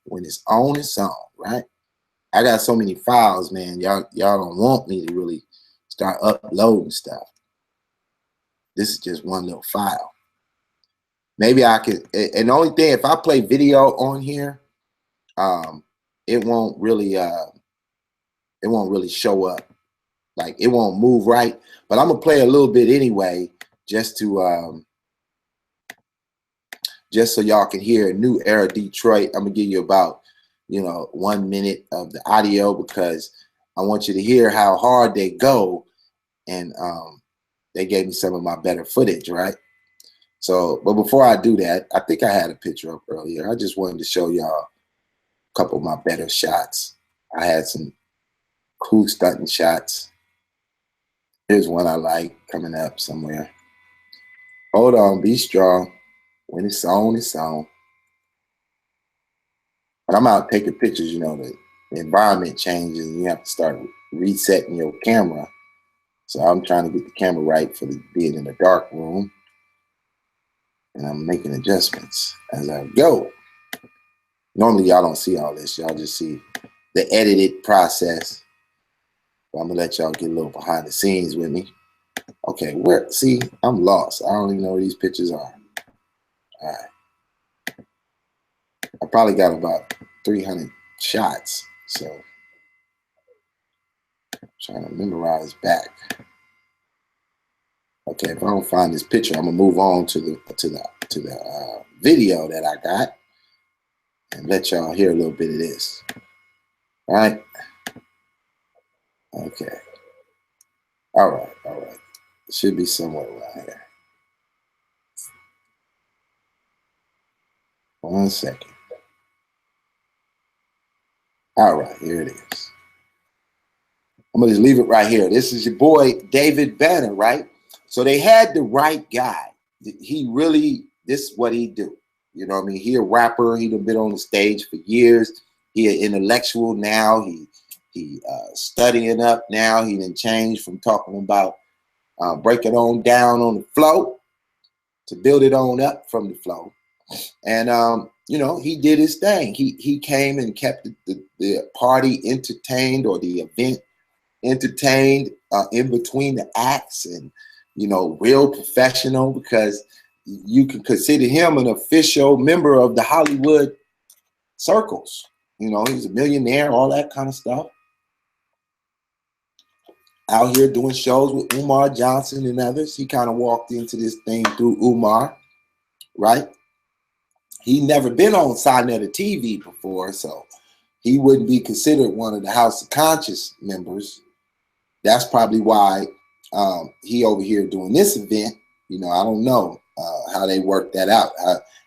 When it's on, it's on, right? I got so many files, man. Y'all don't want me to really start uploading stuff. This is just one little file. Maybe I could, and the only thing, if I play video on here, it won't really it won't really show up. Like it won't move right. But I'm gonna play a little bit anyway, just to just so y'all can hear New Era Detroit. I'm gonna give you about 1 minute of the audio because I want you to hear how hard they go, and they gave me some of my better footage, right? So, but before I do that, I think I had a picture up earlier. I just wanted to show y'all a couple of my better shots. I had some cool stunting shots. Here's one I like coming up somewhere. Hold on, be strong. When it's on, it's on. But I'm out taking pictures, the environment changes and you have to start resetting your camera. So I'm trying to get the camera right for being in a dark room. And I'm making adjustments as I go. Normally y'all don't see all this. Y'all just see the edited process. But I'm gonna let y'all get a little behind the scenes with me. Okay, see, I'm lost. I don't even know where these pictures are. All right. I probably got about 300 shots. So I'm trying to memorize back. Okay, if I don't find this picture, I'm gonna move on to the video that I got and let y'all hear a little bit of this. All right. Okay. All right. It should be somewhere around here. 1 second. All right, here it is. I'm gonna just leave it right here. This is your boy David Banner, right? So they had the right guy. He really, this is what he do. You know what I mean? He a rapper. He done been on the stage for years. He an intellectual now. He studying up now. He done changed from talking about break it on down on the flow to build it on up from the flow. And he did his thing. He came and kept the party entertained, or the event entertained in between the acts, and real professional, because you can consider him an official member of the Hollywood circles. He's a millionaire, all that kind of stuff. Out here doing shows with Umar Johnson and others. He kind of walked into this thing through Umar, right? He never been on Sinetta TV before, so he wouldn't be considered one of the House of Conscious members. That's probably why he over here doing this event. I don't know how they work that out,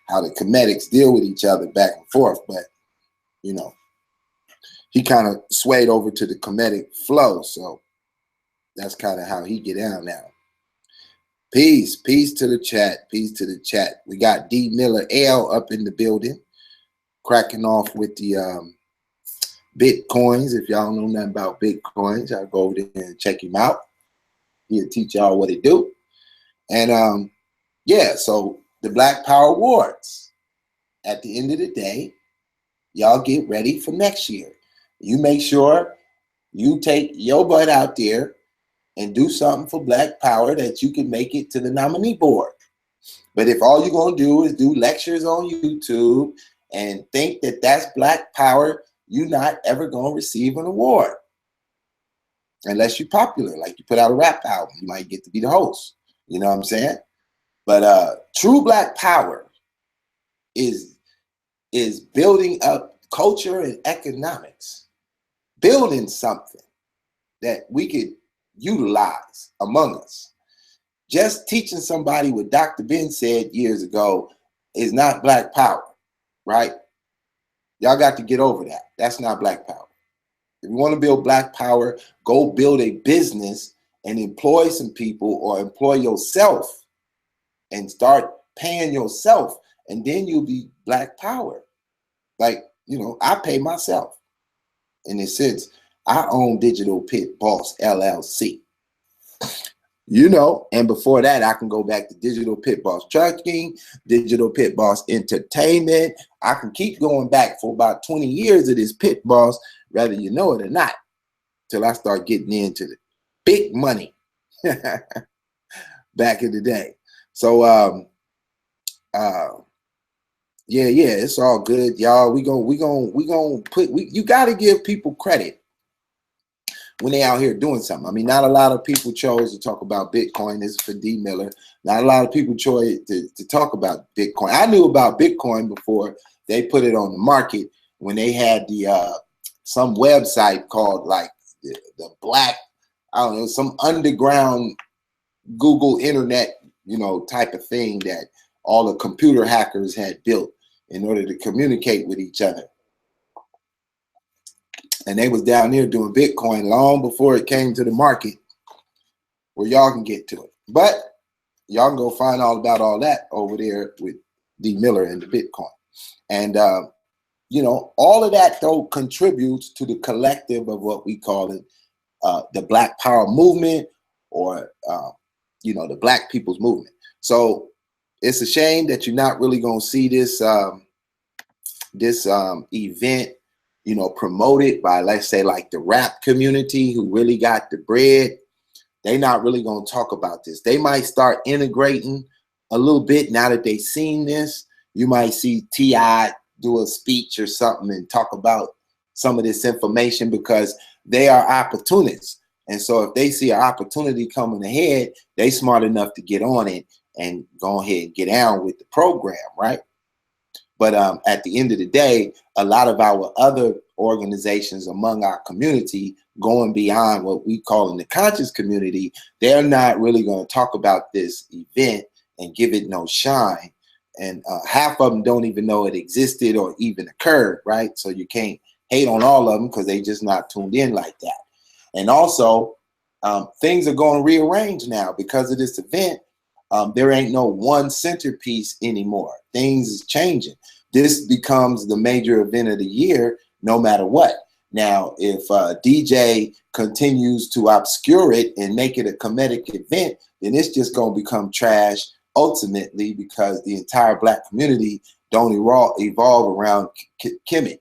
how the comedics deal with each other back and forth, but he kind of swayed over to the comedic flow, so that's kind of how he get down now. Peace to the chat, peace to the chat. We got D Miller L up in the building, cracking off with the Bitcoins. If y'all don't know nothing about Bitcoins, I'll go over there and check him out. He'll teach y'all what he do. And yeah, so the Black Power Awards. At the end of the day, y'all get ready for next year. You make sure you take your butt out there and do something for Black Power that you can make it to the nominee board. But if all you're going to do is do lectures on YouTube and think that that's Black Power, you're not ever going to receive an award. Unless you're popular, like you put out a rap album, you might get to be the host. You know what I'm saying? But true Black Power is building up culture and economics, building something that we could utilize among us. Just teaching somebody what Dr. Ben said years ago is not Black Power, right? Y'all got to get over that. That's not Black Power. If you want to build Black Power, go build a business and employ some people, or employ yourself and start paying yourself, and then you'll be Black Power. Like, I pay myself. In a sense, I own Digital Pit Boss LLC. And before that, I can go back to Digital Pit Boss Trucking, Digital Pit Boss Entertainment. I can keep going back for about 20 years of this Pit Boss, whether you know it or not, till I start getting into the big money back in the day. So, yeah, it's all good, y'all. We gonna put, you got to give people credit when they out here doing something. I mean, not a lot of people chose to talk about Bitcoin. This is for D. Miller. Not a lot of people chose to talk about Bitcoin. I knew about Bitcoin before they put it on the market, when they had the some website called like the Black, I don't know, some underground Google internet, you know, type of thing that all the computer hackers had built in order to communicate with each other. And they was down there doing Bitcoin long before it came to the market where y'all can get to it. But y'all can go find all about all that over there with D. Miller and the Bitcoin. And, you know, all of that, though, contributes to the collective of what we call it, the Black Power movement, or, you know, the Black People's Movement. So it's a shame that you're not really going to see this, this event, you know, promoted by, let's say, like the rap community who really got the bread. They're not really going to talk about this. They might start integrating a little bit now that they've seen this. You might see T.I. do a speech or something and talk about some of this information, because they are opportunists. And so if they see an opportunity coming ahead, they smart enough to get on it and go ahead and get down with the program, right? But at the end of the day, a lot of our other organizations among our community, going beyond what we call in the conscious community, they're not really going to talk about this event and give it no shine. And half of them don't even know it existed or even occurred, right? So you can't hate on all of them because they just not tuned in like that. And also, things are going to rearrange now because of this event. There ain't no one centerpiece anymore. Things is changing. This becomes the major event of the year, no matter what. Now, if DJ continues to obscure it and make it a comedic event, then it's just going to become trash ultimately, because the entire Black community don't evolve around Kemet.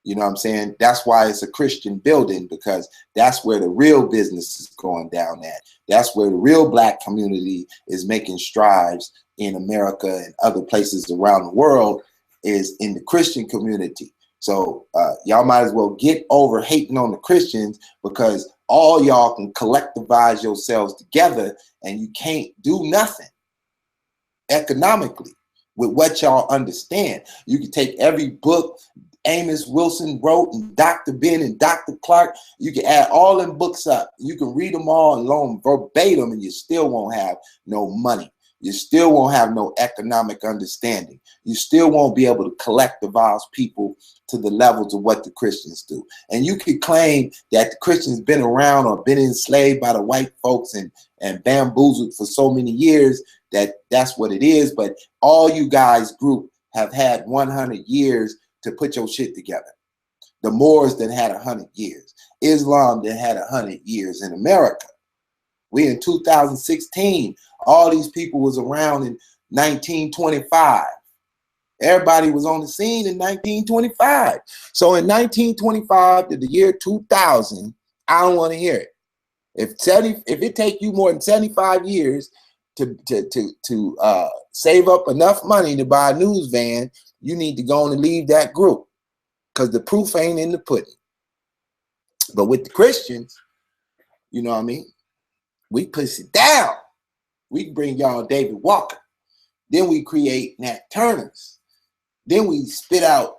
You know what I'm saying? That's why it's a Christian building, because that's where the real business is going down at. That's where the real Black community is making strides in America and other places around the world, is in the Christian community. So y'all might as well get over hating on the Christians, because all y'all can collectivize yourselves together and you can't do nothing economically with what y'all understand. You can take every book Amos Wilson wrote, and Dr. Ben and Dr. Clark, you can add all them books up. You can read them all and learn verbatim, and you still won't have no money. You still won't have no economic understanding. You still won't be able to collectivize people to the levels of what the Christians do. And you could claim that the Christians been around or been enslaved by the white folks and bamboozled for so many years that that's what it is. But all you guys group have had 100 years to put your shit together. The Moors that had 100 years. Islam that had 100 years in America. We in 2016. All these people was around in 1925. Everybody was on the scene in 1925. So in 1925 to the year 2000, I don't want to hear it. If it take you more than 75 years to save up enough money to buy a news van, you need to go on and leave that group, because the proof ain't in the pudding. But with the Christians, you know what I mean? We push it down. We bring y'all David Walker. Then we create Nat Turners. Then we spit out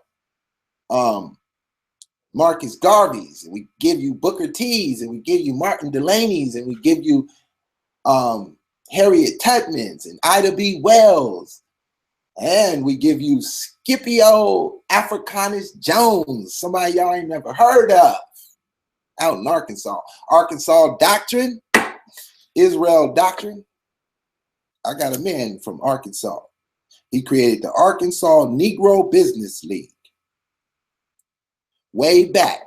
Marcus Garvey's, and we give you Booker T's, and we give you Martin Delaney's, and we give you Harriet Tubman's and Ida B. Wells. And we give you Scipio Africanus Jones, somebody y'all ain't never heard of, out in Arkansas. Arkansas Doctrine, Israel Doctrine. I got a man from Arkansas. He created the Arkansas Negro Business League. Way back,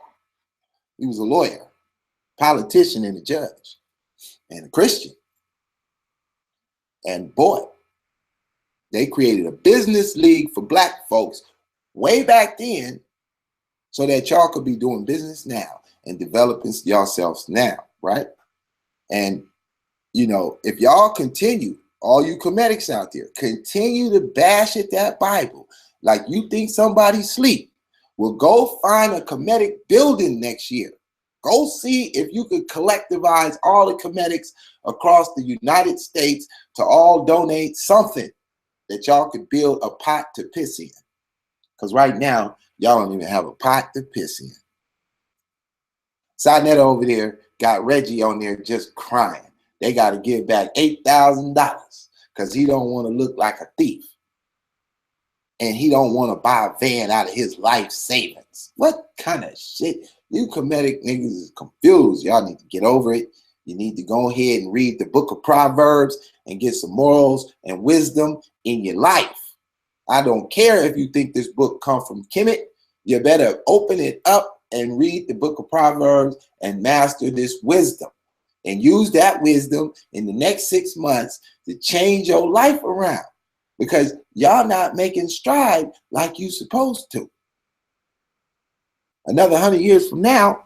he was a lawyer, politician, and a judge, and a Christian. And boy, they created a business league for Black folks way back then, so that y'all could be doing business now and developing yourselves now, right? And, you know, if y'all continue, all you comedics out there, continue to bash at that Bible like you think somebody sleep, well, go find a comedic building next year Go see if you could collectivize all the comedics across the United States to all donate something that y'all could build a pot to piss in. Because right now, y'all don't even have a pot to piss in. Sinetta over there got Reggie on there just crying. They got to give back $8,000 because he don't want to look like a thief. And he don't want to buy a van out of his life savings. What kind of shit? You comedic niggas is confused. Y'all need to get over it. You need to go ahead and read the book of Proverbs and get some morals and wisdom in your life. I don't care if you think this book come from Kemet. You better open it up and read the book of Proverbs and master this wisdom. And use that wisdom in the next 6 months to change your life around. Because y'all not making stride like you supposed to. Another 100 years from now,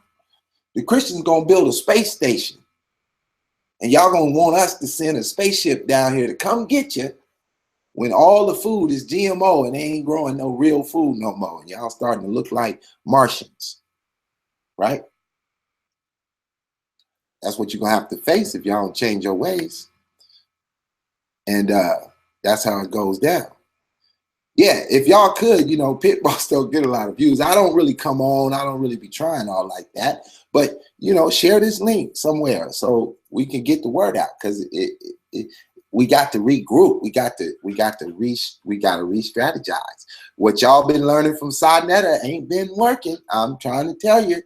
the Christians gonna build a space station. And y'all gonna want us to send a spaceship down here to come get you when all the food is GMO and they ain't growing no real food no more. And y'all starting to look like Martians, right? That's what you're gonna have to face if y'all don't change your ways. And that's how it goes down. Yeah, if y'all could, you know, Pitbull still get a lot of views. I don't really come on. I don't really be trying all like that. But, you know, share this link somewhere so we can get the word out, because we got to regroup. We got to re-strategize. What y'all been learning from Sinetta ain't been working. I'm trying to tell you.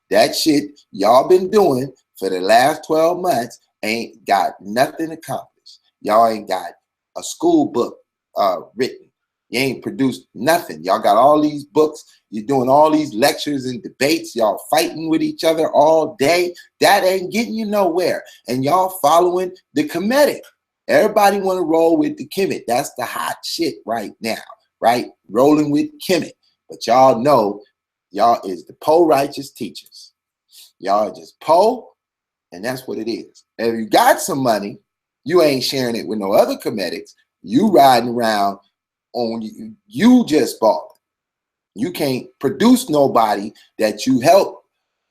That shit y'all been doing for the last 12 months ain't got nothing accomplished. Y'all ain't got a school book written. You ain't produced nothing. Y'all got all these books. You're doing all these lectures and debates. Y'all fighting with each other all day. That ain't getting you nowhere. And y'all following the Kemetic. Everybody want to roll with the Kemet. That's the hot shit right now, right? Rolling with Kemet. But y'all know y'all is the po-righteous teachers. Y'all are just po, and that's what it is. And if you got some money, you ain't sharing it with no other Kemetics. You riding around on you just balling. You can't produce nobody that you help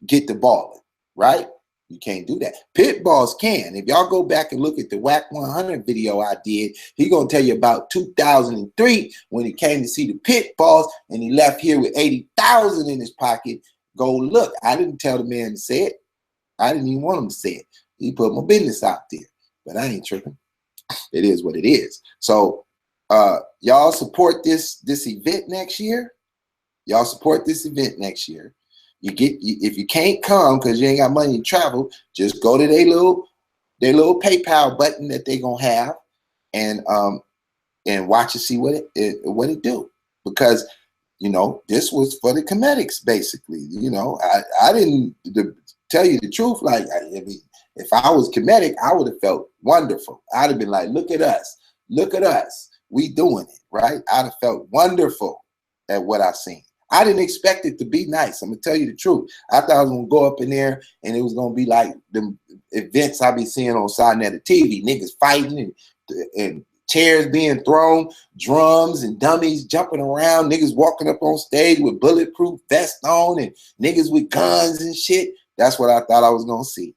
get the balling, right? You can't do that. Pitballs can. If y'all go back and look at the WAC 100 video I did, he gonna tell you about 2003 when he came to see the Pitballs and he left here with 80,000 in his pocket. Go look. I didn't tell the man to say it. I didn't even want him to say it. He put my business out there, but I ain't tripping. It is what it is. So y'all support this event next year. Y'all support this event next year. If you can't come because you ain't got money to travel, just go to their little PayPal button that they gonna have and watch and see what it do. Because you know, this was for the Kemetics, basically. You know, I didn't tell you the truth. Like, I mean, if I was Kemetic, I would have felt wonderful. I'd have been like, look at us, we doing it, right? I'd have felt wonderful at what I seen. I didn't expect it to be nice. I'm gonna tell you the truth. I thought I was gonna go up in there and it was gonna be like the events I be seeing on Sinetta TV, niggas fighting and chairs being thrown, drums and dummies jumping around, niggas walking up on stage with bulletproof vests on and niggas with guns and shit. That's what I thought I was gonna see.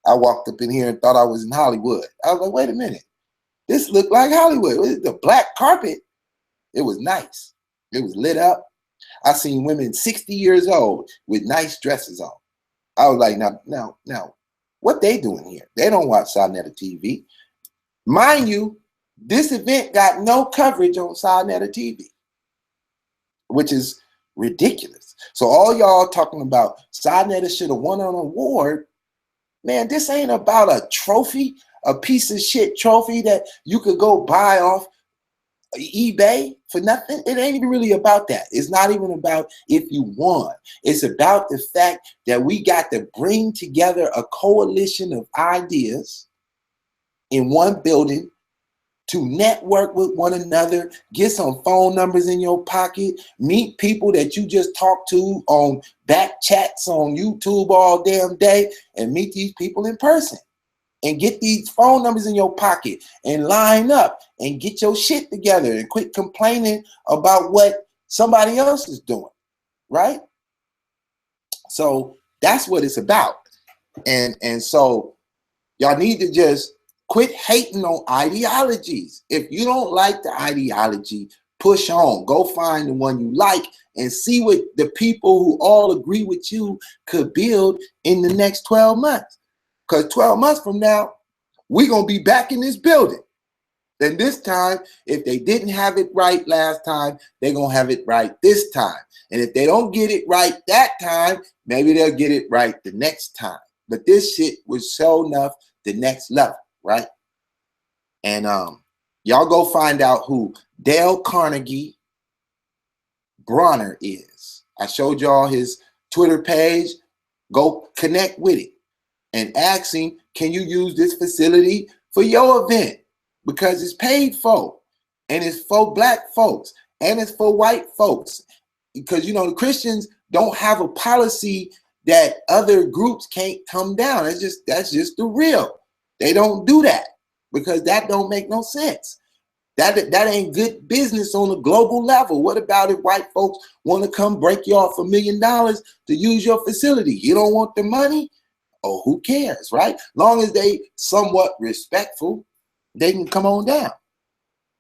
I walked up in here and thought I was in Hollywood. I was like, wait a minute. This looked like Hollywood. The black carpet, it was nice. It was lit up. I seen women 60 years old with nice dresses on. I was like, now, what they doing here? They don't watch Sinetta TV. Mind you, this event got no coverage on Sinetta TV, which is ridiculous. So all y'all talking about Sinetta should have won an award. Man, this ain't about a trophy, a piece of shit trophy that you could go buy off eBay for nothing. It ain't even really about that. It's not even about if you won. It's about the fact that we got to bring together a coalition of ideas in one building to network with one another, get some phone numbers in your pocket, meet people that you just talked to on back chats on YouTube all damn day, and meet these people in person. And get these phone numbers in your pocket and line up and get your shit together and quit complaining about what somebody else is doing, right? So that's what it's about. And so y'all need to just quit hating on ideologies. If you don't like the ideology, push on. Go find the one you like and see what the people who all agree with you could build in the next 12 months. Because 12 months from now, we're going to be back in this building. And this time, if they didn't have it right last time, they're going to have it right this time. And if they don't get it right that time, maybe they'll get it right the next time. But this shit was show enough the next level, right? And y'all go find out who Dale Carnegie Bronner is. I showed y'all his Twitter page. Go connect with it and ask him, can you use this facility for your event? Because it's paid for, and it's for black folks, and it's for white folks. Because, you know, the Christians don't have a policy that other groups can't come down. That's just the real. They don't do that because that don't make no sense. That ain't good business on a global level. What about if white folks want to come break you off $1 million to use your facility? You don't want the money? Oh, who cares, right? Long as they somewhat respectful, they can come on down.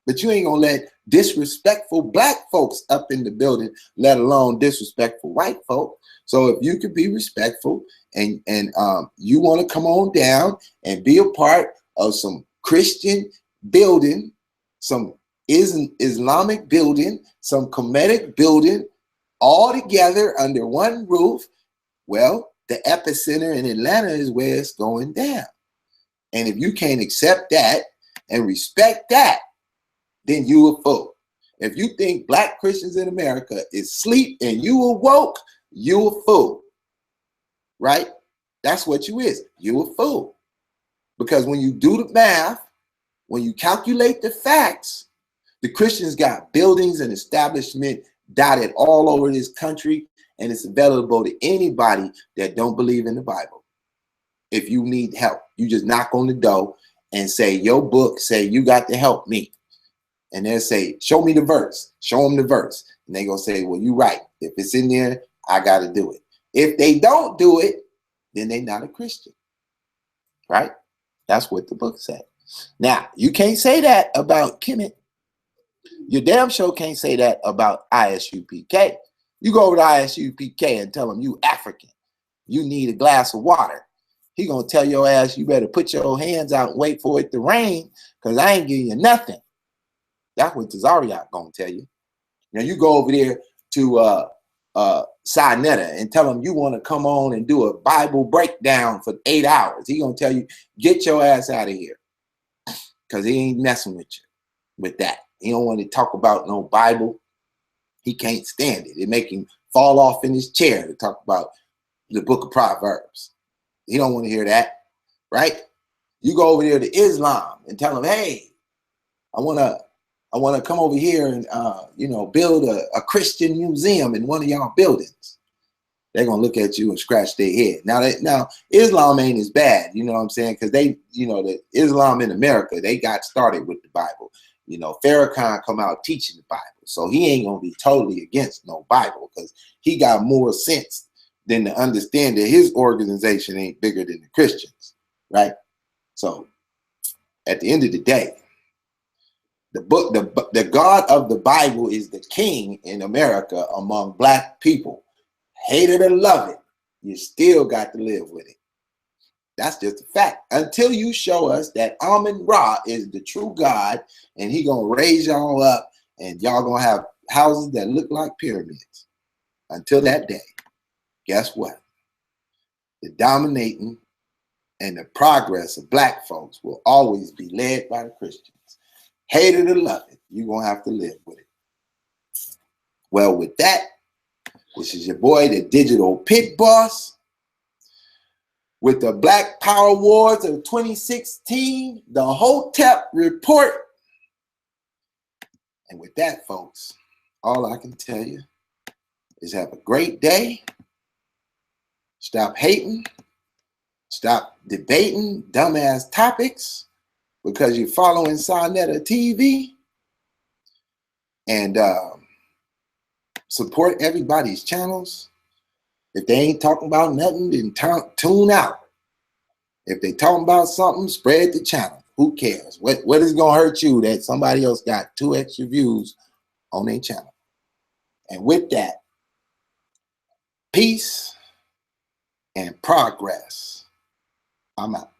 But you ain't gonna let disrespectful black folks up in the building, let alone disrespectful white folk. So if you could be respectful and you want to come on down and be a part of some Christian building, some Islamic building, some Kemetic building, all together under one roof, well, the Epicenter in Atlanta is where it's going down. And if you can't accept that and respect that, then you a fool. If you think black Christians in America is asleep and you awoke, you a fool, right? That's what you is. You a fool. Because when you do the math, when you calculate the facts, the Christians got buildings and establishment dotted all over this country, and it's available to anybody that don't believe in the Bible. If you need help, you just knock on the door and say, your book say you got to help me. And they'll say, show me the verse. Show them the verse. And they're going to say, well, you're right. If it's in there, I got to do it. If they don't do it, then they're not a Christian. Right? That's what the book said. Now, you can't say that about Kemet. You damn sure can't say that about ISUPK. You go over to ISUPK and tell them you African. You need a glass of water. He going to tell your ass, you better put your hands out and wait for it to rain because I ain't giving you nothing. That's what Tazariak gonna tell you. Now you go over there to Sinetta and tell him you want to come on and do a Bible breakdown for 8 hours. He gonna tell you, get your ass out of here. Because he ain't messing with you with that. He don't want to talk about no Bible. He can't stand it. It make him fall off in his chair to talk about the book of Proverbs. He don't want to hear that, right? You go over there to Islam and tell him, hey, I want to come over here and, build a Christian museum in one of y'all buildings. They're going to look at you and scratch their head. Now, Islam ain't as bad, you know what I'm saying? Because they, the Islam in America, they got started with the Bible. Farrakhan come out teaching the Bible. So he ain't going to be totally against no Bible because he got more sense than to understand that his organization ain't bigger than the Christians, right? So at the end of the day, the God of the Bible is the king in America among black people. Hate it or love it, you still got to live with it. That's just a fact. Until you show us that Amun-Ra is the true God and he gonna raise y'all up and y'all gonna have houses that look like pyramids. Until that day, guess what? The dominating and the progress of black folks will always be led by the Christians. Hate it or love it, you're going to have to live with it. Well, with that, this is your boy, the Digital Pit Boss, with the Black Power Awards of 2016, the Hotep Report. And with that, folks, all I can tell you is have a great day. Stop hating. Stop debating dumbass topics because you're following Sinetta TV. And support everybody's channels. If they ain't talking about nothing, then tune out. If they talking about something, spread the channel. Who cares? What is gonna hurt you that somebody else got 2 extra views on their channel? And with that, peace and progress. I'm out.